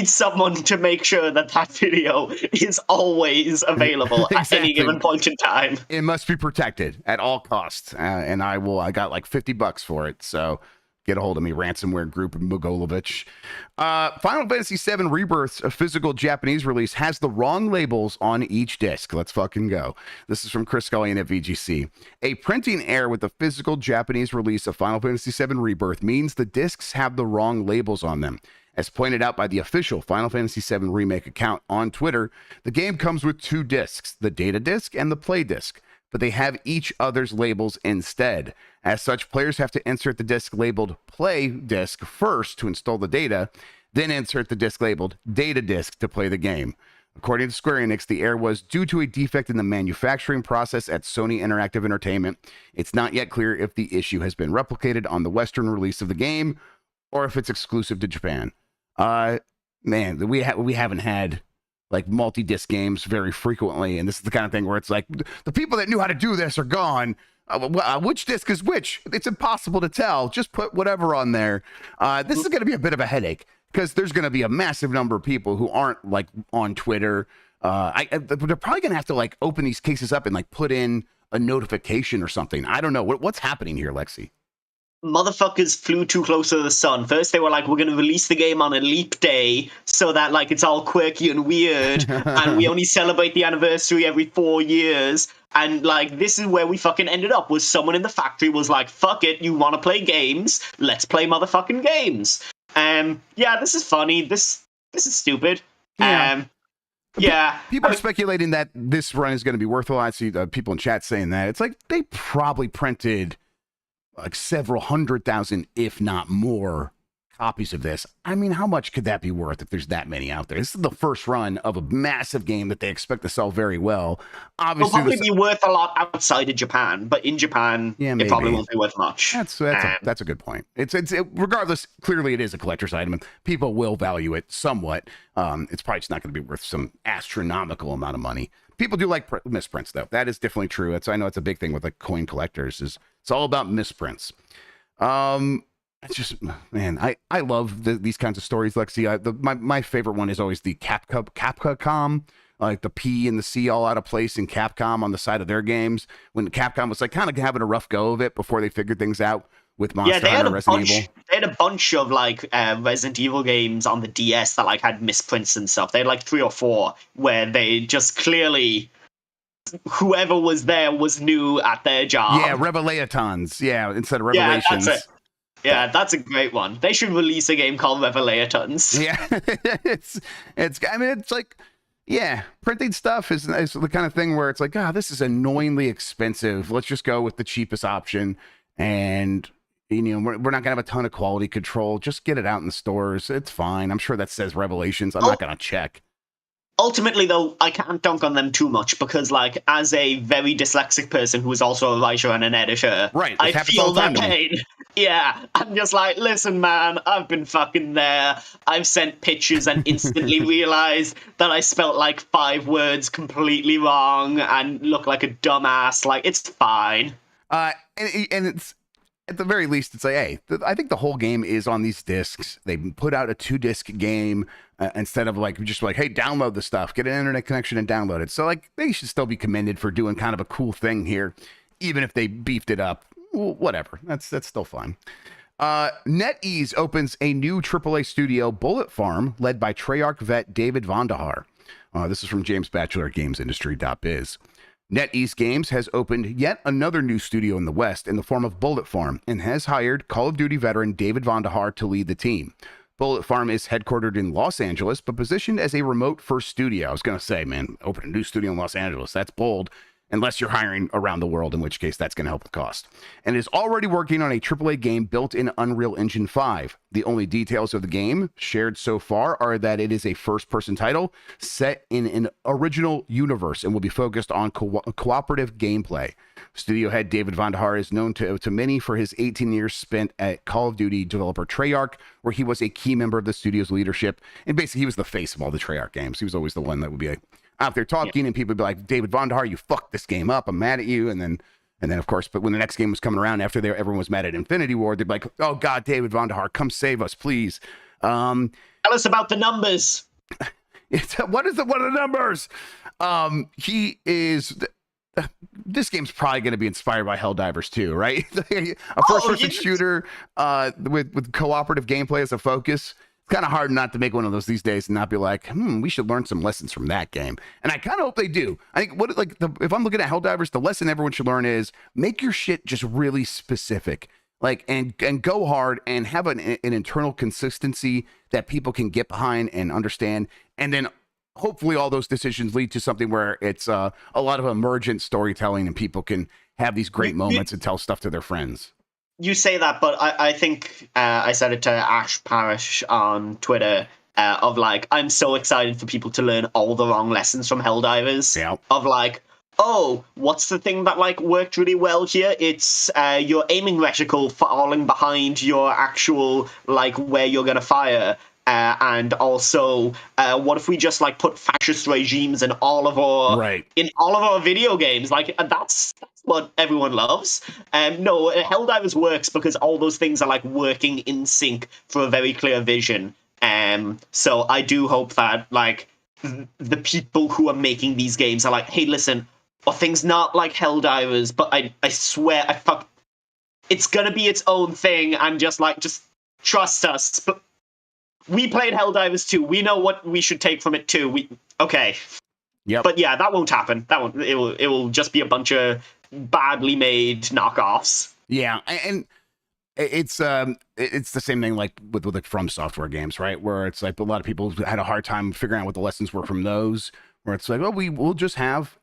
someone to make sure that video is always available at any given point in time. It must be protected at all costs, and I got like $50 for it. So get a hold of me, ransomware group Mogilevich. Final Fantasy VII Rebirth's a physical Japanese release has the wrong labels on each disc. Let's fucking go. This is from Chris Scullion at VGC. A printing error with the physical Japanese release of Final Fantasy VII Rebirth means the discs have the wrong labels on them. As pointed out by the official Final Fantasy VII Remake account on Twitter, the game comes with two discs, the data disc and the play disc, but they have each other's labels instead. As such, players have to insert the disc labeled play disc first to install the data, then insert the disc labeled data disc to play the game. According to Square Enix, the error was due to a defect in the manufacturing process at Sony Interactive Entertainment. It's not yet clear if the issue has been replicated on the Western release of the game or if it's exclusive to Japan. Man, we haven't had like multi-disc games very frequently, and this is the kind of thing where it's like the people that knew how to do this are gone. Which disc is which? It's impossible to tell. Just put whatever on there. This is going to be a bit of a headache because there's going to be a massive number of people who aren't like on Twitter. They're probably going to have to like open these cases up and like put in a notification or something. I don't know what's happening here, Lexi. Motherfuckers flew too close to the sun. First, they were like, we're going to release the game on a leap day so that, like, it's all quirky and weird, and we only celebrate the anniversary every 4 years. And, like, this is where we fucking ended up, was someone in the factory was like, fuck it, you want to play games? Let's play motherfucking games. Yeah, this is funny. This is stupid. Yeah. Yeah. People are speculating that this run is going to be worthwhile. I see people in chat saying that. It's like they probably printed like several 100,000, if not more, copies of this. I mean, how much could that be worth if there's that many out there? This is the first run of a massive game that they expect to sell very well. Obviously, it'll probably be worth a lot outside of Japan, but in Japan, it probably won't be worth much. That's a good point. It's regardless. Clearly, it is a collector's item, and people will value it somewhat. It's probably just not going to be worth some astronomical amount of money. People do like misprints, though. That is definitely true. I know it's a big thing with like coin collectors. It's all about misprints. It's just, man, I love these kinds of stories, Lexi. My favorite one is always the Capcom, like the P and the C all out of place in Capcom on the side of their games. When Capcom was like kind of having a rough go of it before they figured things out with Monster Hunter and Resident Evil. They had a bunch of like Resident Evil games on the DS that like had misprints and stuff. They had like 3 or 4 where they just clearly, whoever was there was new at their job. Yeah, Revelatons. Yeah, instead of Revelations. Yeah, that's it. Yeah, that's a great one. They should release a game called Revelatons. Yeah, I mean, it's like, yeah, printing stuff is the kind of thing where it's like, this is annoyingly expensive. Let's just go with the cheapest option, and we're not gonna have a ton of quality control. Just get it out in the stores. It's fine. I'm sure that says Revelations. I'm not gonna check. Ultimately, though, I can't dunk on them too much because, like, as a very dyslexic person who is also a writer and an editor, right, I feel that pain. Yeah, I'm just like, listen, man, I've been fucking there. I've sent pictures and instantly realized that I spelt like 5 words completely wrong and look like a dumbass. Like, it's fine. And at the very least, it's like, hey, I think the whole game is on these discs. They put out a 2-disc game instead of like just like, hey, download the stuff, get an internet connection and download it. So like they should still be commended for doing kind of a cool thing here, even if they beefed it up. Well, whatever, that's still fine. NetEase opens a new AAA studio, Bullet Farm, led by Treyarch vet David Vandahar. This is from James Batchelor at GamesIndustry.biz. NetEase Games has opened yet another new studio in the West in the form of Bullet Farm and has hired Call of Duty veteran David Vandahar to lead the team. Bullet Farm is headquartered in Los Angeles, but positioned as a remote-first studio. I was going to say, man, open a new studio in Los Angeles. That's bold. Unless you're hiring around the world, in which case that's going to help the cost. And is already working on a AAA game built in Unreal Engine 5. The only details of the game shared so far are that it is a first-person title set in an original universe and will be focused on cooperative gameplay. Studio head David Vandahar is known to many for his 18 years spent at Call of Duty developer Treyarch, where he was a key member of the studio's leadership. And basically, he was the face of all the Treyarch games. He was always the one that would be like, out there talking, and people would be like, David Vandahar, you fucked this game up. I'm mad at you. And then of course, but when the next game was coming around after everyone was mad at Infinity Ward, they'd be like, oh God, David Vandahar, come save us, please. Tell us about the numbers. What are the numbers? He is. This game's probably going to be inspired by Helldivers too, right? A first-person shooter with cooperative gameplay as a focus. Kind of hard not to make one of those these days and not be like, we should learn some lessons from that game. And I kind of hope they do. I think if I'm looking at Helldivers, the lesson everyone should learn is make your shit just really specific, like and go hard and have an internal consistency that people can get behind and understand. And then hopefully all those decisions lead to something where it's a lot of emergent storytelling and people can have these great moments and tell stuff to their friends. You say that, but I think I said it to Ash Parish on Twitter of like, I'm so excited for people to learn all the wrong lessons from Helldivers. Yeah. Of like, oh, what's the thing that like worked really well here? It's your aiming reticle falling behind your actual like where you're gonna fire. And also, what if we just like put fascist regimes in all of our video games? Like that's what everyone loves. No, Helldivers works because all those things are like working in sync for a very clear vision. So I do hope that like the people who are making these games are like, hey, listen, are things not like Helldivers? But I swear, it's gonna be its own thing. And just trust us. But we played Helldivers 2. We know what we should take from it too. Okay. Yep. But yeah, that won't happen. It will just be a bunch of badly made knockoffs. Yeah, and it's the same thing like with like From Software games, right? Where it's like a lot of people had a hard time figuring out what the lessons were from those. Where it's like, oh, we'll just have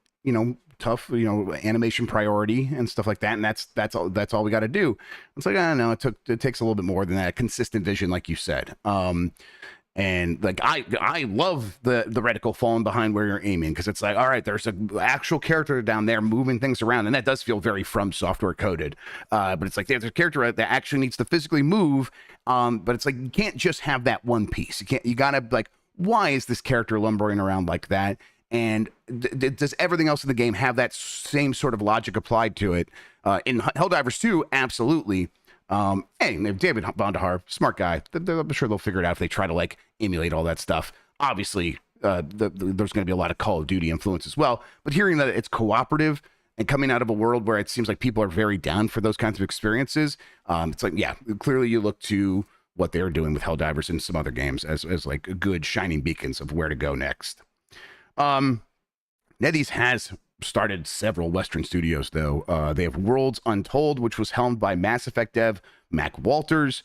tough animation priority and stuff like that, and that's all we got to do. It's like, I don't know, it takes a little bit more than that. Consistent vision, like you said. And like I love the reticle falling behind where you're aiming, because it's like, all right, there's an actual character down there moving things around, and that does feel very From Software coded. But it's like there's a character that actually needs to physically move. But it's like you can't just have that one piece. You gotta like, why is this character lumbering around like that? And does everything else in the game have that same sort of logic applied to it? In Helldivers 2, absolutely. Hey, David Vandahar, smart guy. I'm sure they'll figure it out if they try to like emulate all that stuff. Obviously, there's going to be a lot of Call of Duty influence as well. But hearing that it's cooperative and coming out of a world where it seems like people are very down for those kinds of experiences, it's like, yeah, clearly you look to what they're doing with Helldivers and some other games as like good shining beacons of where to go next. NetEase has started several Western studios, though. They have Worlds Untold, which was helmed by Mass Effect dev Mac Walters.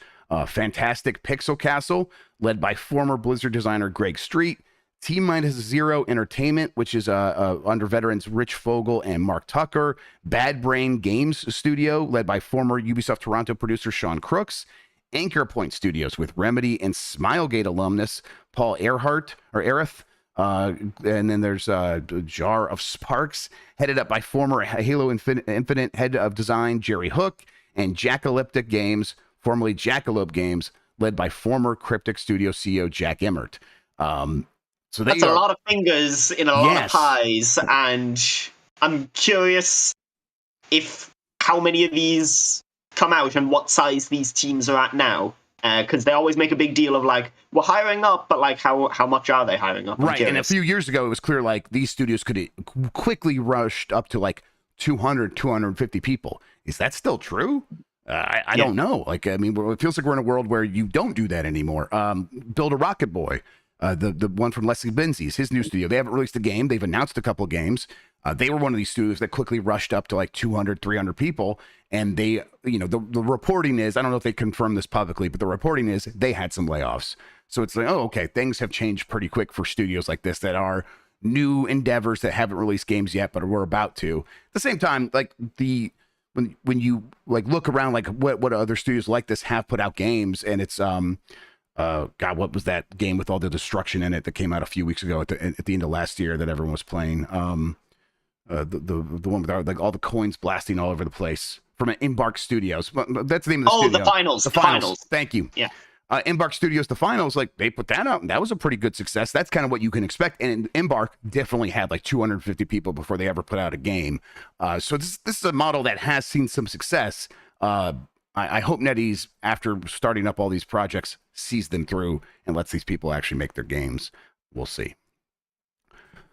Fantastic Pixel Castle, led by former Blizzard designer Greg Street. T-Zero Entertainment, which is under veterans Rich Fogel and Mark Tucker. Bad Brain Games Studio, led by former Ubisoft Toronto producer Sean Crooks. Anchor Point Studios with Remedy and Smilegate alumnus Paul Erhardt. And then there's Jar of Sparks, headed up by former Halo Infinite head of design Jerry Hook, and Jackalyptic Games, formerly Jackalope Games, led by former Cryptic Studio CEO Jack Emmert. So that's a lot of fingers in a lot of pies, and I'm curious how many of these come out and what size these teams are at now? Because they always make a big deal of like, we're hiring up, but like how much are they hiring up? Right, and a few years ago, it was clear like these studios could quickly rushed up to like 200, 250 people. Is that still true? I don't know. Like, I mean, it feels like we're in a world where you don't do that anymore. Build a Rocket Boy, the one from Leslie Benzies, his new studio. They haven't released a game. They've announced a couple of games. They were one of these studios that quickly rushed up to like 200, 300 people. And they, you know, the reporting is, I don't know if they confirmed this publicly, but the reporting is they had some layoffs. So it's like, oh, okay, things have changed pretty quick for studios like this that are new endeavors that haven't released games yet, but we're about to. At the same time, like when you like look around, like what other studios like this have put out games, and it's God, what was that game with all the destruction in it that came out a few weeks ago at the end of last year that everyone was playing? The one with like all the coins blasting all over the place from Embark Studios. That's the name of the studio. The Finals. The Finals. Thank you. Yeah. Embark Studios, The Finals, like they put that out, and that was a pretty good success. That's kind of what you can expect. And Embark definitely had like 250 people before they ever put out a game. So this is a model that has seen some success. I hope NetEase, after starting up all these projects, sees them through and lets these people actually make their games. We'll see.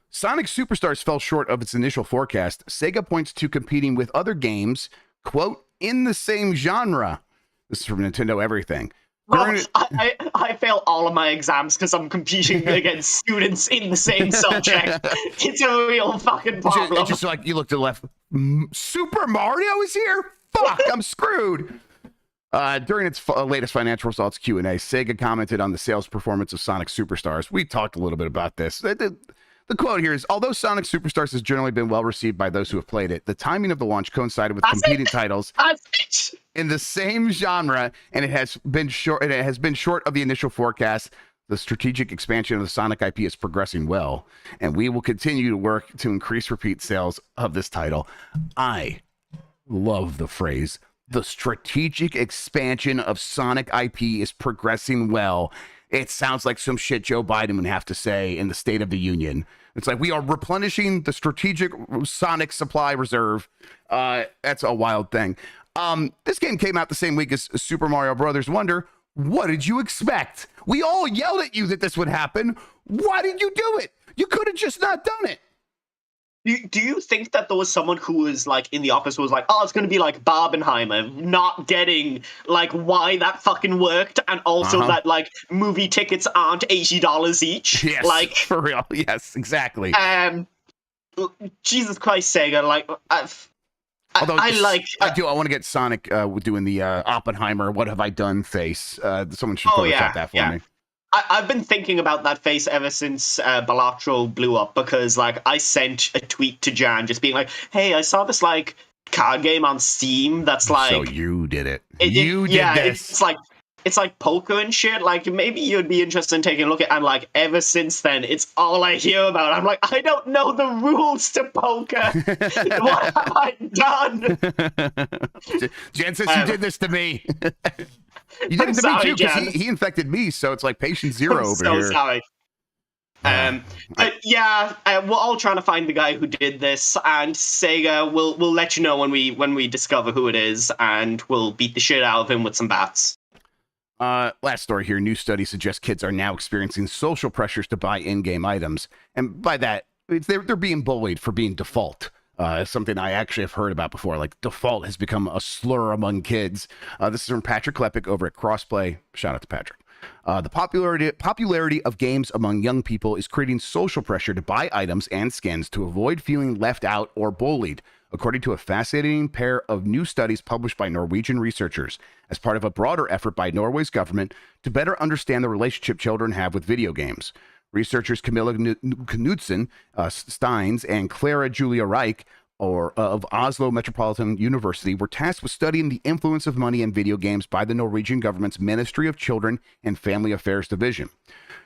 Sonic Superstars fell short of its initial forecast. Sega points to competing with other games, quote, in the same genre. This is from Nintendo Everything. I fail all of my exams because I'm competing against students in the same subject. It's a real fucking problem. It's just like you look to the left. Super Mario is here? Fuck, I'm screwed. During its latest financial results Q&A, Sega commented on the sales performance of Sonic Superstars. We talked a little bit about this. The quote here is, although Sonic Superstars has generally been well received by those who have played it, the timing of the launch coincided with competing titles in the same genre, and it has been short of the initial forecast. The strategic expansion of the Sonic IP is progressing well, and we will continue to work to increase repeat sales of this title. I love the phrase, the strategic expansion of Sonic IP is progressing well. It sounds like some shit Joe Biden would have to say in the State of the Union. It's like, we are replenishing the strategic Sonic supply reserve. That's a wild thing. This game came out the same week as Super Mario Brothers Wonder. What did you expect? We all yelled at you that this would happen. Why did you do it? You could have just not done it. Do you think that there was someone who was like in the office who was like, oh, it's going to be like Barbenheimer, not getting like why that fucking worked, and also that like movie tickets aren't $80 each? Yes, like for real. Yes, exactly. Jesus Christ, Sega, like I want to get Sonic doing the Oppenheimer "What have I done" face. Someone should Photoshop that for me. I've been thinking about that face ever since Balatro blew up, because like I sent a tweet to Jan just being like, hey, I saw this like card game on Steam that's like, so you did it. You did this. It's like poker and shit. Like, maybe you'd be interested in taking a look at. And like, ever since then, it's all I hear about. I'm like, I don't know the rules to poker. What have I done? Jen says you did this to me. You did it to me too, because he infected me. So it's like patient zero over here. So sorry. But yeah, we're all trying to find the guy who did this, and Sega will let you know when we discover who it is, and we'll beat the shit out of him with some bats. Last story here. New study suggests kids are now experiencing social pressures to buy in-game items. And by that, they're being bullied for being default. Something I actually have heard about before. Like, default has become a slur among kids. This is from Patrick Klepek over at Crossplay. Shout out to Patrick. The popularity of games among young people is creating social pressure to buy items and skins to avoid feeling left out or bullied, according to a fascinating pair of new studies published by Norwegian researchers as part of a broader effort by Norway's government to better understand the relationship children have with video games. Researchers Camilla Knudsen Steins and Clara Julia Reich of Oslo Metropolitan University were tasked with studying the influence of money in video games by the Norwegian government's Ministry of Children and Family Affairs Division.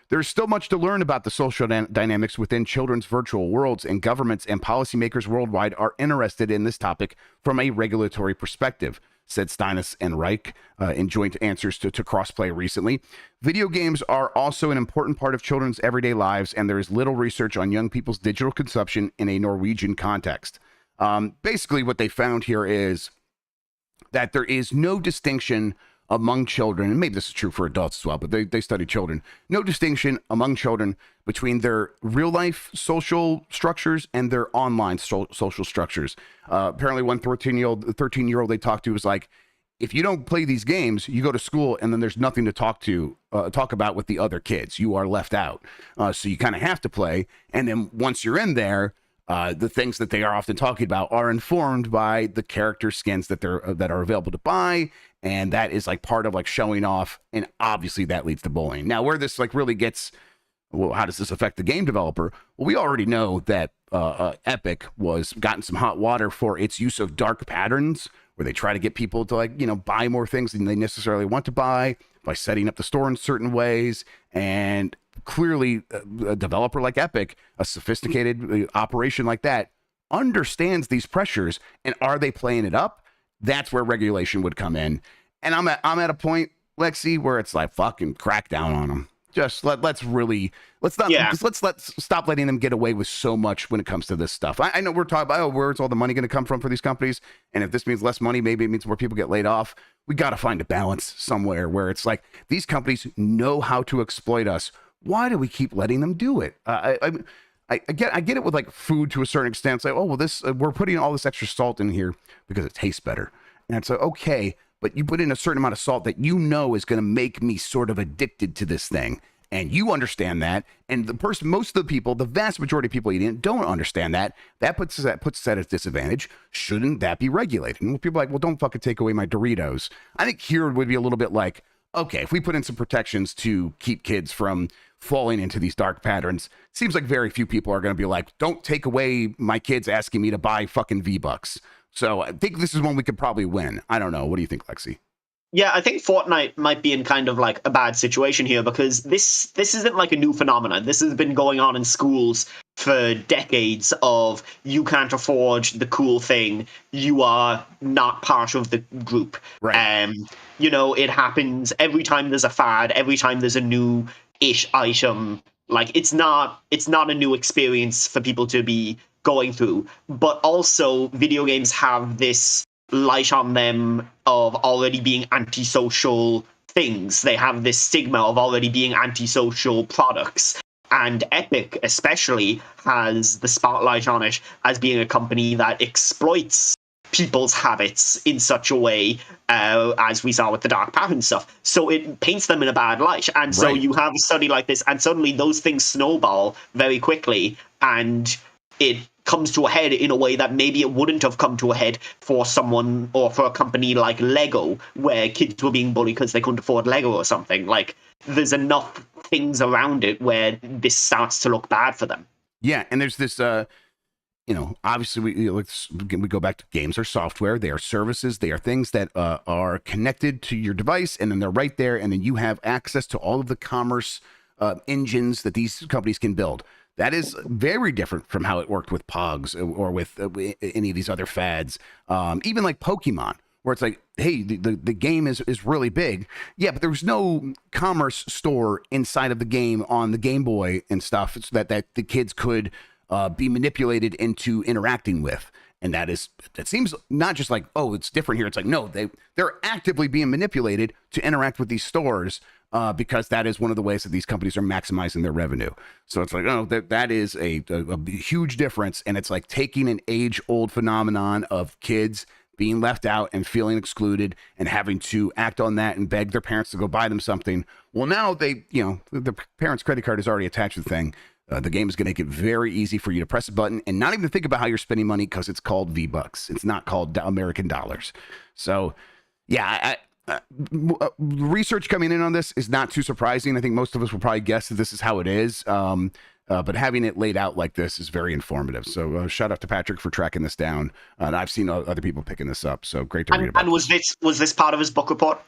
There's still much to learn about the social dynamics within children's virtual worlds, and governments and policymakers worldwide are interested in this topic from a regulatory perspective, said Steines and Reich in joint answers to Crossplay recently. Video games are also an important part of children's everyday lives, and there is little research on young people's digital consumption in a Norwegian context. Basically, what they found here is that there is no distinction among children, and maybe this is true for adults as well, but they study children, no distinction among children between their real life social structures and their online social structures. Apparently one 13-year-old they talked to was like, if you don't play these games, you go to school and then there's nothing to talk about with the other kids. You are left out. So you kind of have to play. And then once you're in there, the things that they are often talking about are informed by the character skins that are available to buy, and that is like part of like showing off, and obviously that leads to bullying. Now, where this like really gets, well, how does this affect the game developer? Well, we already know that Epic was gotten some hot water for its use of dark patterns, where they try to get people to like buy more things than they necessarily want to buy by setting up the store in certain ways. And clearly a developer like Epic, a sophisticated operation like that, understands these pressures. And are they playing it up? That's where regulation would come in. And I'm at a point, Lexi, where it's like fucking crack down on them. Just let's stop letting them get away with so much when it comes to this stuff. I know we're talking about, where's all the money going to come from for these companies? And if this means less money, maybe it means more people get laid off. We got to find a balance somewhere where it's like, these companies know how to exploit us. Why do we keep letting them do it? I get it with like food to a certain extent. It's like, oh, well, we're putting all this extra salt in here because it tastes better. And it's like, okay, but you put in a certain amount of salt that is going to make me sort of addicted to this thing. And you understand that. And most of the people, the vast majority of people eating it don't understand that. That puts us at a disadvantage. Shouldn't that be regulated? And people are like, well, don't fucking take away my Doritos. I think here it would be a little bit like, okay, if we put in some protections to keep kids from falling into these dark patterns, seems like very few people are going to be like, don't take away my kids asking me to buy fucking V-Bucks. So I think this is one we could probably win. I don't know. What do you think, Lexi? Yeah, I think Fortnite might be in kind of like a bad situation here, because this isn't like a new phenomenon. This has been going on in schools for decades of, you can't afford the cool thing, you are not part of the group. Right. It happens every time there's a fad, every time there's a new-ish item. Like, it's not a new experience for people to be going through. But also, video games have this light on them of already being antisocial things. They have this stigma of already being antisocial products. And Epic especially has the spotlight on it as being a company that exploits people's habits in such a way, as we saw with the dark pattern stuff. So it paints them in a bad light. And so you have a study like this, and suddenly those things snowball very quickly, and it comes to a head in a way that maybe it wouldn't have come to a head for someone or for a company like Lego, where kids were being bullied because they couldn't afford Lego or something. Like, there's enough things around it where this starts to look bad for them. Yeah, and there's this, obviously we go back to games are software. They are services. They are things that are connected to your device, and then they're right there, and then you have access to all of the commerce engines that these companies can build. That is very different from how it worked with Pogs or with any of these other fads. Even like Pokemon, where it's like, hey, the game is really big. Yeah, but there was no commerce store inside of the game on the Game Boy and stuff that the kids could be manipulated into interacting with. And that seems not just like, oh, it's different here. It's like, no, they're actively being manipulated to interact with these stores. Because that is one of the ways that these companies are maximizing their revenue. So it's like, oh, that is a huge difference. And it's like taking an age-old phenomenon of kids being left out and feeling excluded and having to act on that and beg their parents to go buy them something. Well, now the parents' credit card is already attached to the thing. The game is going to make it very easy for you to press a button and not even think about how you're spending money, because it's called V-Bucks. It's not called American dollars. So, yeah, research coming in on this is not too surprising. I think most of us will probably guess that this is how it is. But having it laid out like this is very informative. So shout out to Patrick for tracking this down. And I've seen other people picking this up. So great to read about. And was this part of his book report?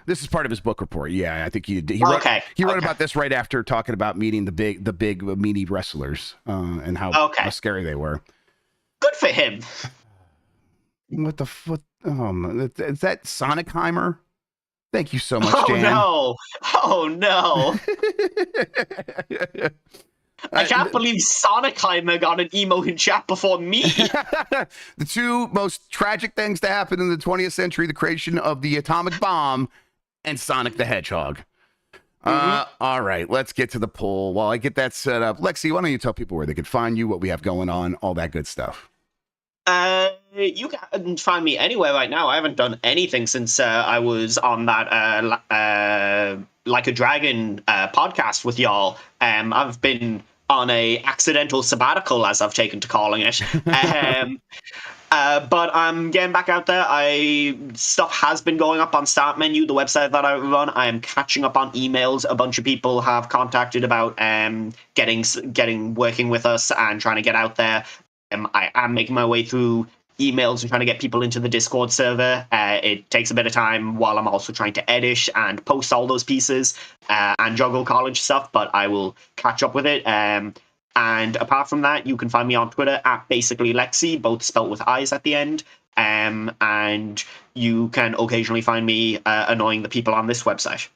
This is part of his book report. Yeah, I think he wrote about this right after talking about meeting the big meaty wrestlers and how scary they were. Good for him. What the fuck? Is that Sonicheimer? Thank you so much, Jan. Oh no! I can't believe Sonicheimer got an emote in chat before me. The two most tragic things to happen in the 20th century: the creation of the atomic bomb and Sonic the Hedgehog. All right, let's get to the poll. While I get that set up, Lexi, why don't you tell people where they can find you, what we have going on, all that good stuff. You can find me anywhere right now. I haven't done anything since I was on that Like a Dragon podcast with y'all. I've been on a accidental sabbatical, as I've taken to calling it. But I'm getting back out there. Stuff has been going up on Start Menu, the website that I run. I am catching up on emails. A bunch of people have contacted about working with us and trying to get out there. I am making my way through emails and trying to get people into the Discord server. It takes a bit of time while I'm also trying to edit and post all those pieces and juggle college stuff, but I will catch up with it. And apart from that, you can find me on Twitter at basically Lexi, both spelt with I's at the end. And you can occasionally find me annoying the people on this website.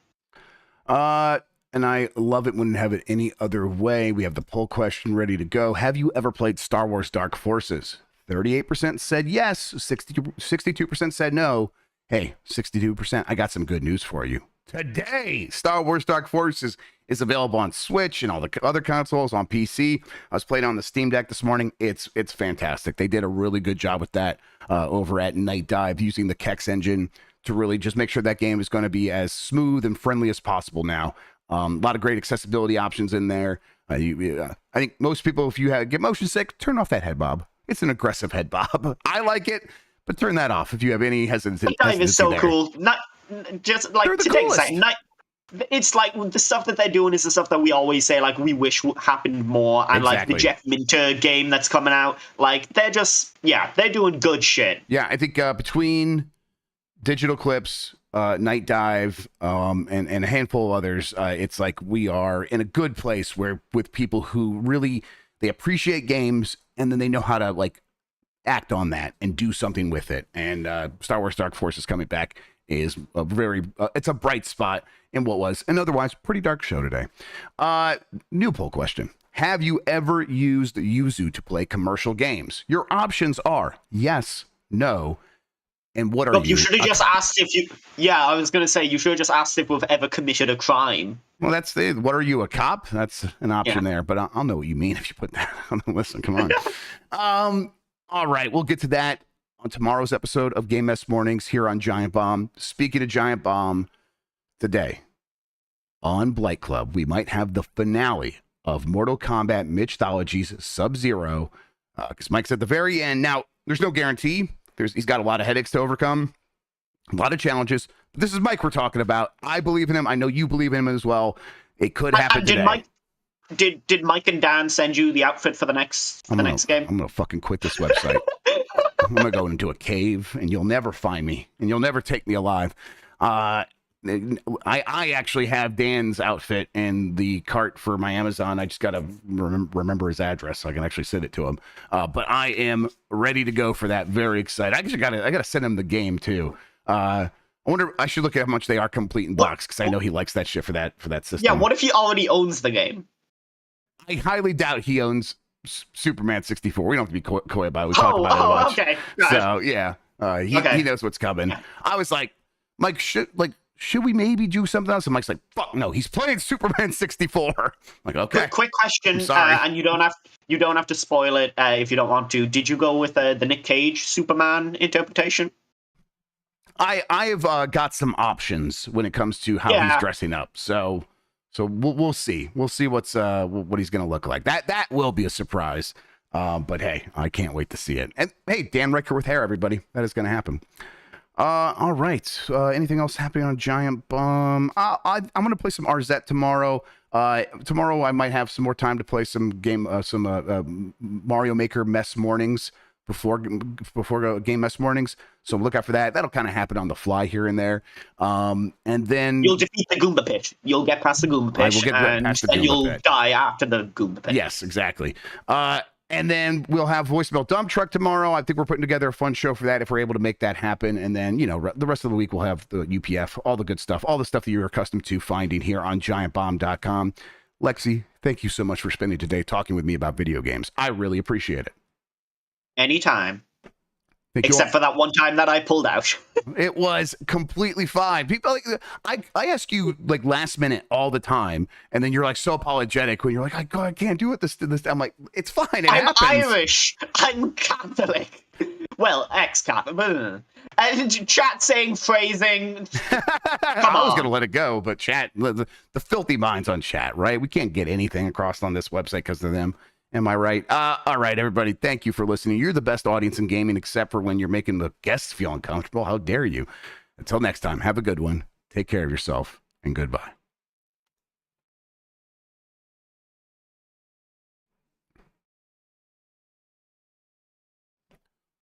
And I love it when we have it any other way. We have the poll question ready to go. Have you ever played Star Wars Dark Forces? 38% said yes. 62% said no. Hey, 62%, I got some good news for you. Today, Star Wars Dark Forces is available on Switch and all the other consoles, on PC. I was playing on the Steam Deck this morning. It's fantastic. They did a really good job with that over at Night Dive, using the Kex engine to really just make sure that game is going to be as smooth and friendly as possible now. A lot of great accessibility options in there. I think most people, if you get motion sick, turn off that head bob. It's an aggressive head bob. I like it, but turn that off if you have any hesitancy. That game is so cool. Not just like to take a second. It's like the stuff that they're doing is the stuff that we always say, like, we wish happened more. And like the Jeff Minter game that's coming out, like they're doing good shit. Yeah, I think between Digital Clips, Night Dive, and a handful of others, it's like we are in a good place where with people who really, they appreciate games and then they know how to like act on that and do something with it. And Star Wars Dark Forces coming back is a very it's a bright spot in what was an otherwise pretty dark show today. New poll question: have you ever used Yuzu to play commercial games? Your options are yes, no, and what are you? You should have just asked if you. Yeah, I was gonna say you should have just asked if we've ever committed a crime. Well, that's the. What are you, a cop? That's an option there, but I'll know what you mean if you put that. Listen, come on. All right, we'll get to that on tomorrow's episode of Game Mess Mornings here on Giant Bomb. Speaking of Giant Bomb, today on Blight Club, we might have the finale of Mortal Kombat Mythologies Sub-Zero, because Mike's at the very end. Now, there's no guarantee. He's got a lot of headaches to overcome, a lot of challenges. But this is Mike we're talking about. I believe in him. I know you believe in him as well. It could happen today. Did Mike and Dan send you the outfit for the next game? I'm gonna fucking quit this website. I'm gonna go into a cave, and you'll never find me, and you'll never take me alive. I actually have Dan's outfit in the cart for my Amazon. I just gotta remember his address so I can actually send it to him. But I am ready to go for that. Very excited. I gotta send him the game too. I wonder. I should look at how much they are complete in box, because I know he likes that shit for that system. Yeah. What if he already owns the game? I highly doubt he owns Superman 64. We don't have to be coy about it. We talked about it a bunch. Okay. So yeah, he knows what's coming. I was like, Mike, should we maybe do something else? And Mike's like, fuck no, he's playing Superman 64. I'm like, okay. Quick question, and you don't have to spoil it if you don't want to. Did you go with the Nick Cage Superman interpretation? I have got some options when it comes to how he's dressing up. So we'll see. We'll see what he's going to look like. That will be a surprise. But hey, I can't wait to see it. And hey, Dan Riker with hair, everybody. That is going to happen. All right. Anything else happening on Giant Bomb? I'm going to play some RZ tomorrow. Tomorrow I might have some more time to play some Mario Maker Mess Mornings before Game Mess Mornings. So look out for that. That'll kind of happen on the fly here and there. And then you'll defeat the Goomba Pit. You'll get past the Goomba Pit. I will get past the Goomba Pit. You'll die after the Goomba Pit. Yes, exactly. And then we'll have Voicemail Dump Truck tomorrow. I think we're putting together a fun show for that if we're able to make that happen. And then, the rest of the week we'll have the UPF, all the good stuff, all the stuff that you're accustomed to finding here on giantbomb.com. Lexi, thank you so much for spending today talking with me about video games. I really appreciate it. Anytime. Thank you Except all. for that one time that I pulled out. It was completely fine. People like I ask you like last minute all the time, and then you're like so apologetic when you're like, I can't do it this. I'm like, it's fine. It I'm happens. Irish. I'm Catholic. Well, ex-Catholic. And chat saying phrasing. I was gonna let it go, but chat, the filthy minds on chat, right? We can't get anything across on this website because of them. Am I right? All right, everybody. Thank you for listening. You're the best audience in gaming, except for when you're making the guests feel uncomfortable. How dare you? Until next time, have a good one. Take care of yourself, and goodbye.